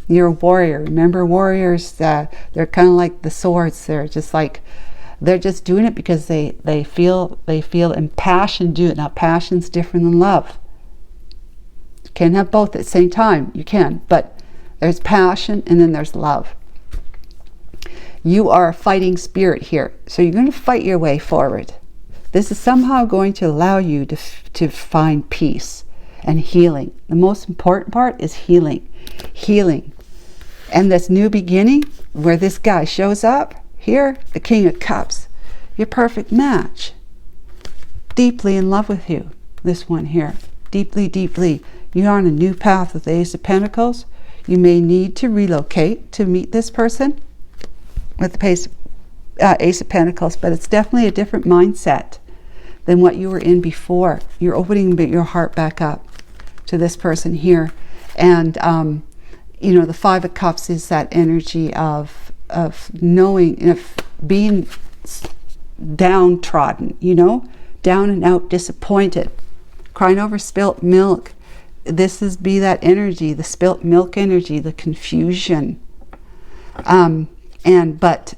You're a warrior. Remember, warriors, they're kind of like the swords. They're just doing it because they feel impassioned do it. Now, passion's different than love. You can't have both at the same time. You can, but there's passion and then there's love. You are a fighting spirit here, so you're going to fight your way forward. This is somehow going to allow you to find peace and healing. The most important part is healing. And this new beginning, where this guy shows up here, the King of Cups, your perfect match. Deeply in love with you, this one here. Deeply. You're on a new path with the Ace of Pentacles. You may need to relocate to meet this person with the Ace of Pentacles, but it's definitely a different mindset than what you were in before. You're opening your heart back up to this person here. And, the Five of Cups is that energy of knowing, of being downtrodden, down and out, disappointed, crying over spilt milk. This is that energy, the spilt milk energy, the confusion. But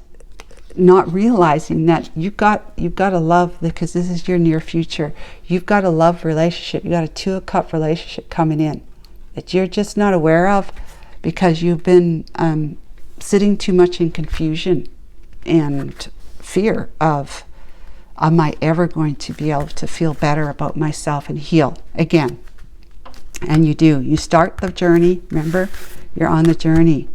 not realizing that you've got to love, because this is your near future. You've got a love relationship. You got a Two of Cup relationship coming in that you're just not aware of because you've been sitting too much in confusion and fear of, am I ever going to be able to feel better about myself and heal again? And you do. You start the journey. Remember, you're on the journey.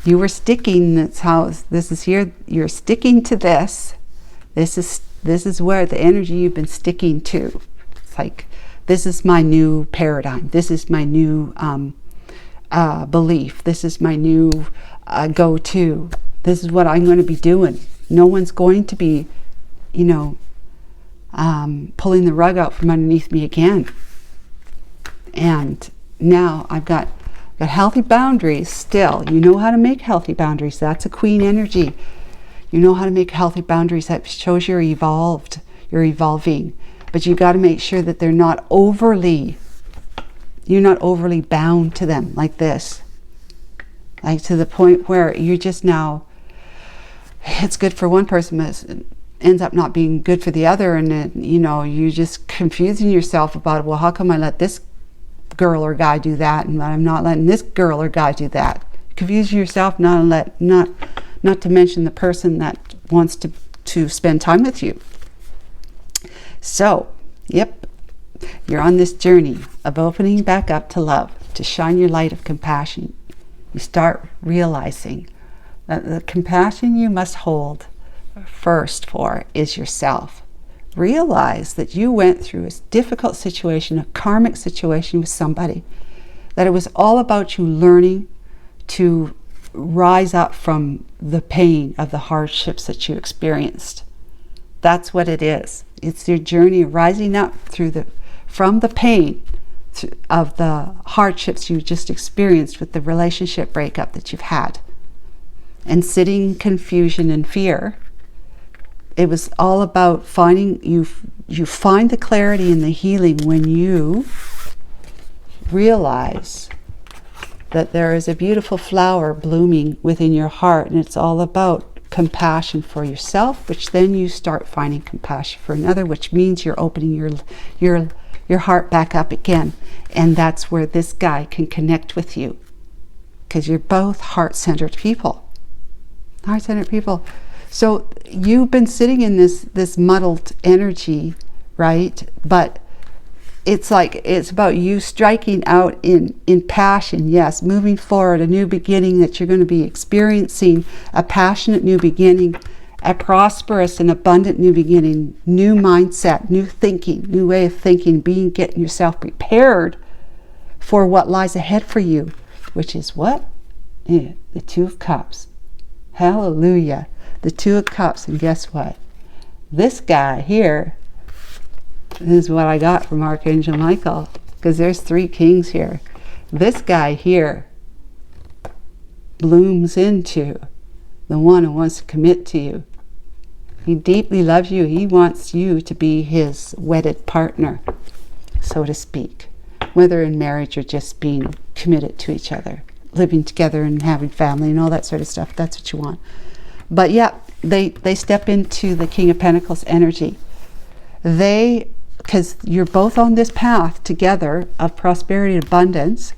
You were sticking. That's how this is here. You're sticking to this. This is where the energy you've been sticking to. It's like, this is my new paradigm. This is my new belief. This is my new go-to. This is what I'm going to be doing. No one's going to be, pulling the rug out from underneath me again. And now I've got healthy boundaries still. You know how to make healthy boundaries. That's a Queen energy. You know how to make healthy boundaries. That shows you're evolved. You're evolving. But you got to make sure that you're not overly bound to them like this. Like to the point where you're just now, it's good for one person, but it ends up not being good for the other. And then, you're just confusing yourself about, well, how come I let this girl or guy do that and I'm not letting this girl or guy do that? Confusing yourself, not to mention the person that wants to spend time with you. So, yep, you're on this journey of opening back up to love, to shine your light of compassion. You start realizing that the compassion you must hold first for is yourself. Realize that you went through a difficult situation, a karmic situation with somebody, that it was all about you learning to rise up from the pain of the hardships that you experienced. That's what it is. It's your journey of rising up from the pain of the hardships you just experienced with the relationship breakup that you've had. and sitting in confusion and fear. It was all about finding, you find the clarity and the healing when you realize that there is a beautiful flower blooming within your heart, and it's all about compassion for yourself, which then you start finding compassion for another, which means you're opening your heart back up again. And that's where this guy can connect with you, because you're both heart-centered people. Heart-centered people. So you've been sitting in this muddled energy, right? But it's like, it's about you striking out in passion. Yes, moving forward, a new beginning that you're going to be experiencing, a passionate new beginning, a prosperous and abundant new beginning, new mindset, new thinking, new way of thinking, getting yourself prepared for what lies ahead for you, which is what? Yeah, the Two of Cups. Hallelujah. The Two of Cups. And guess what? This guy here, this is what I got from Archangel Michael, because there's 3 kings here. This guy here blooms into the one who wants to commit to you. He deeply loves you. He wants you to be his wedded partner, so to speak, whether in marriage or just being committed to each other, living together and having family and all that sort of stuff. That's what you want. But yeah, they step into the King of Pentacles energy. Because you're both on this path together of prosperity and abundance,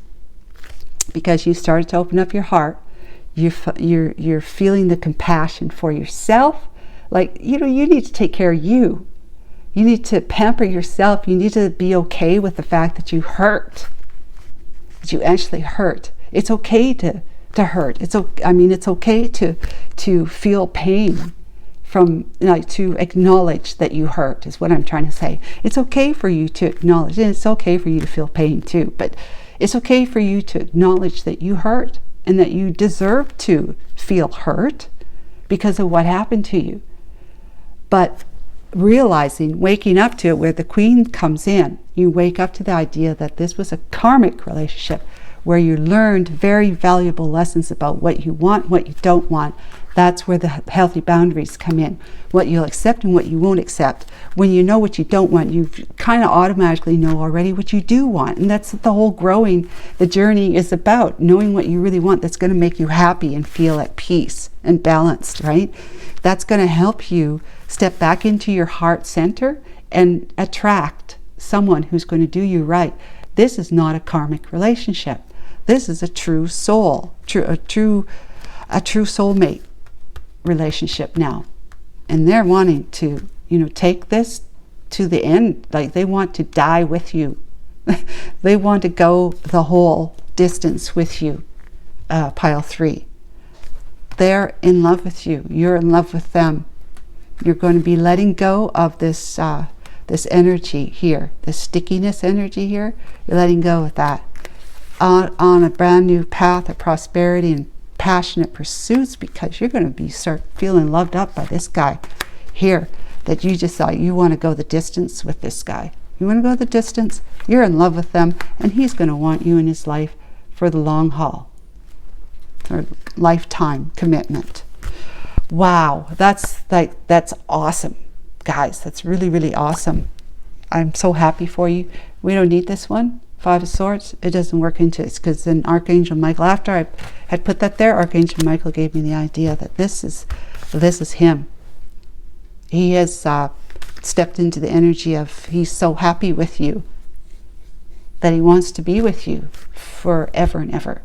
because you started to open up your heart. You're feeling the compassion for yourself. Like, you need to take care of you. You need to pamper yourself. You need to be okay with the fact that you hurt. That you actually hurt. It's okay to hurt. It's okay to feel pain. From, to acknowledge that you hurt is what I'm trying to say. It's okay for you to acknowledge, and it's okay for you to feel pain too, but it's okay for you to acknowledge that you hurt and that you deserve to feel hurt because of what happened to you. But realizing, waking up to it, where the Queen comes in, you wake up to the idea that this was a karmic relationship where you learned very valuable lessons about what you want, what you don't want. That's where the healthy boundaries come in. What you'll accept and what you won't accept. When you know what you don't want, you kind of automatically know already what you do want. And that's the whole growing, the journey is about, knowing what you really want that's going to make you happy and feel at peace and balanced, right? That's going to help you step back into your heart center and attract someone who's going to do you right. This is not a karmic relationship. This is a true soul, a true soulmate relationship now. And they're wanting to, take this to the end. Like, they want to die with you. They want to go the whole distance with you, pile 3. They're in love with you. You're in love with them. You're going to be letting go of this energy here, this stickiness energy here. You're letting go of that. On a brand new path of prosperity and passionate pursuits, because you're going to start feeling loved up by this guy here, that you just thought you want to go the distance with this guy. You want to go the distance, you're in love with them, and he's going to want you in his life for the long haul, for lifetime commitment. Wow, that's awesome, guys. That's really, really awesome. I'm so happy for you. We don't need this one. 5 of Swords, it doesn't work into it, because then Archangel Michael, after I had put that there, Archangel Michael gave me the idea that this is him. He has stepped into the energy of, he's so happy with you that he wants to be with you forever and ever.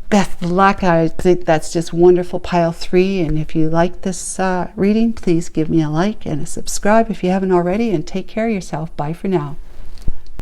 Best of luck. I think that's just wonderful, pile 3. And if you like this reading, please give me a like and a subscribe if you haven't already, and take care of yourself. Bye for now.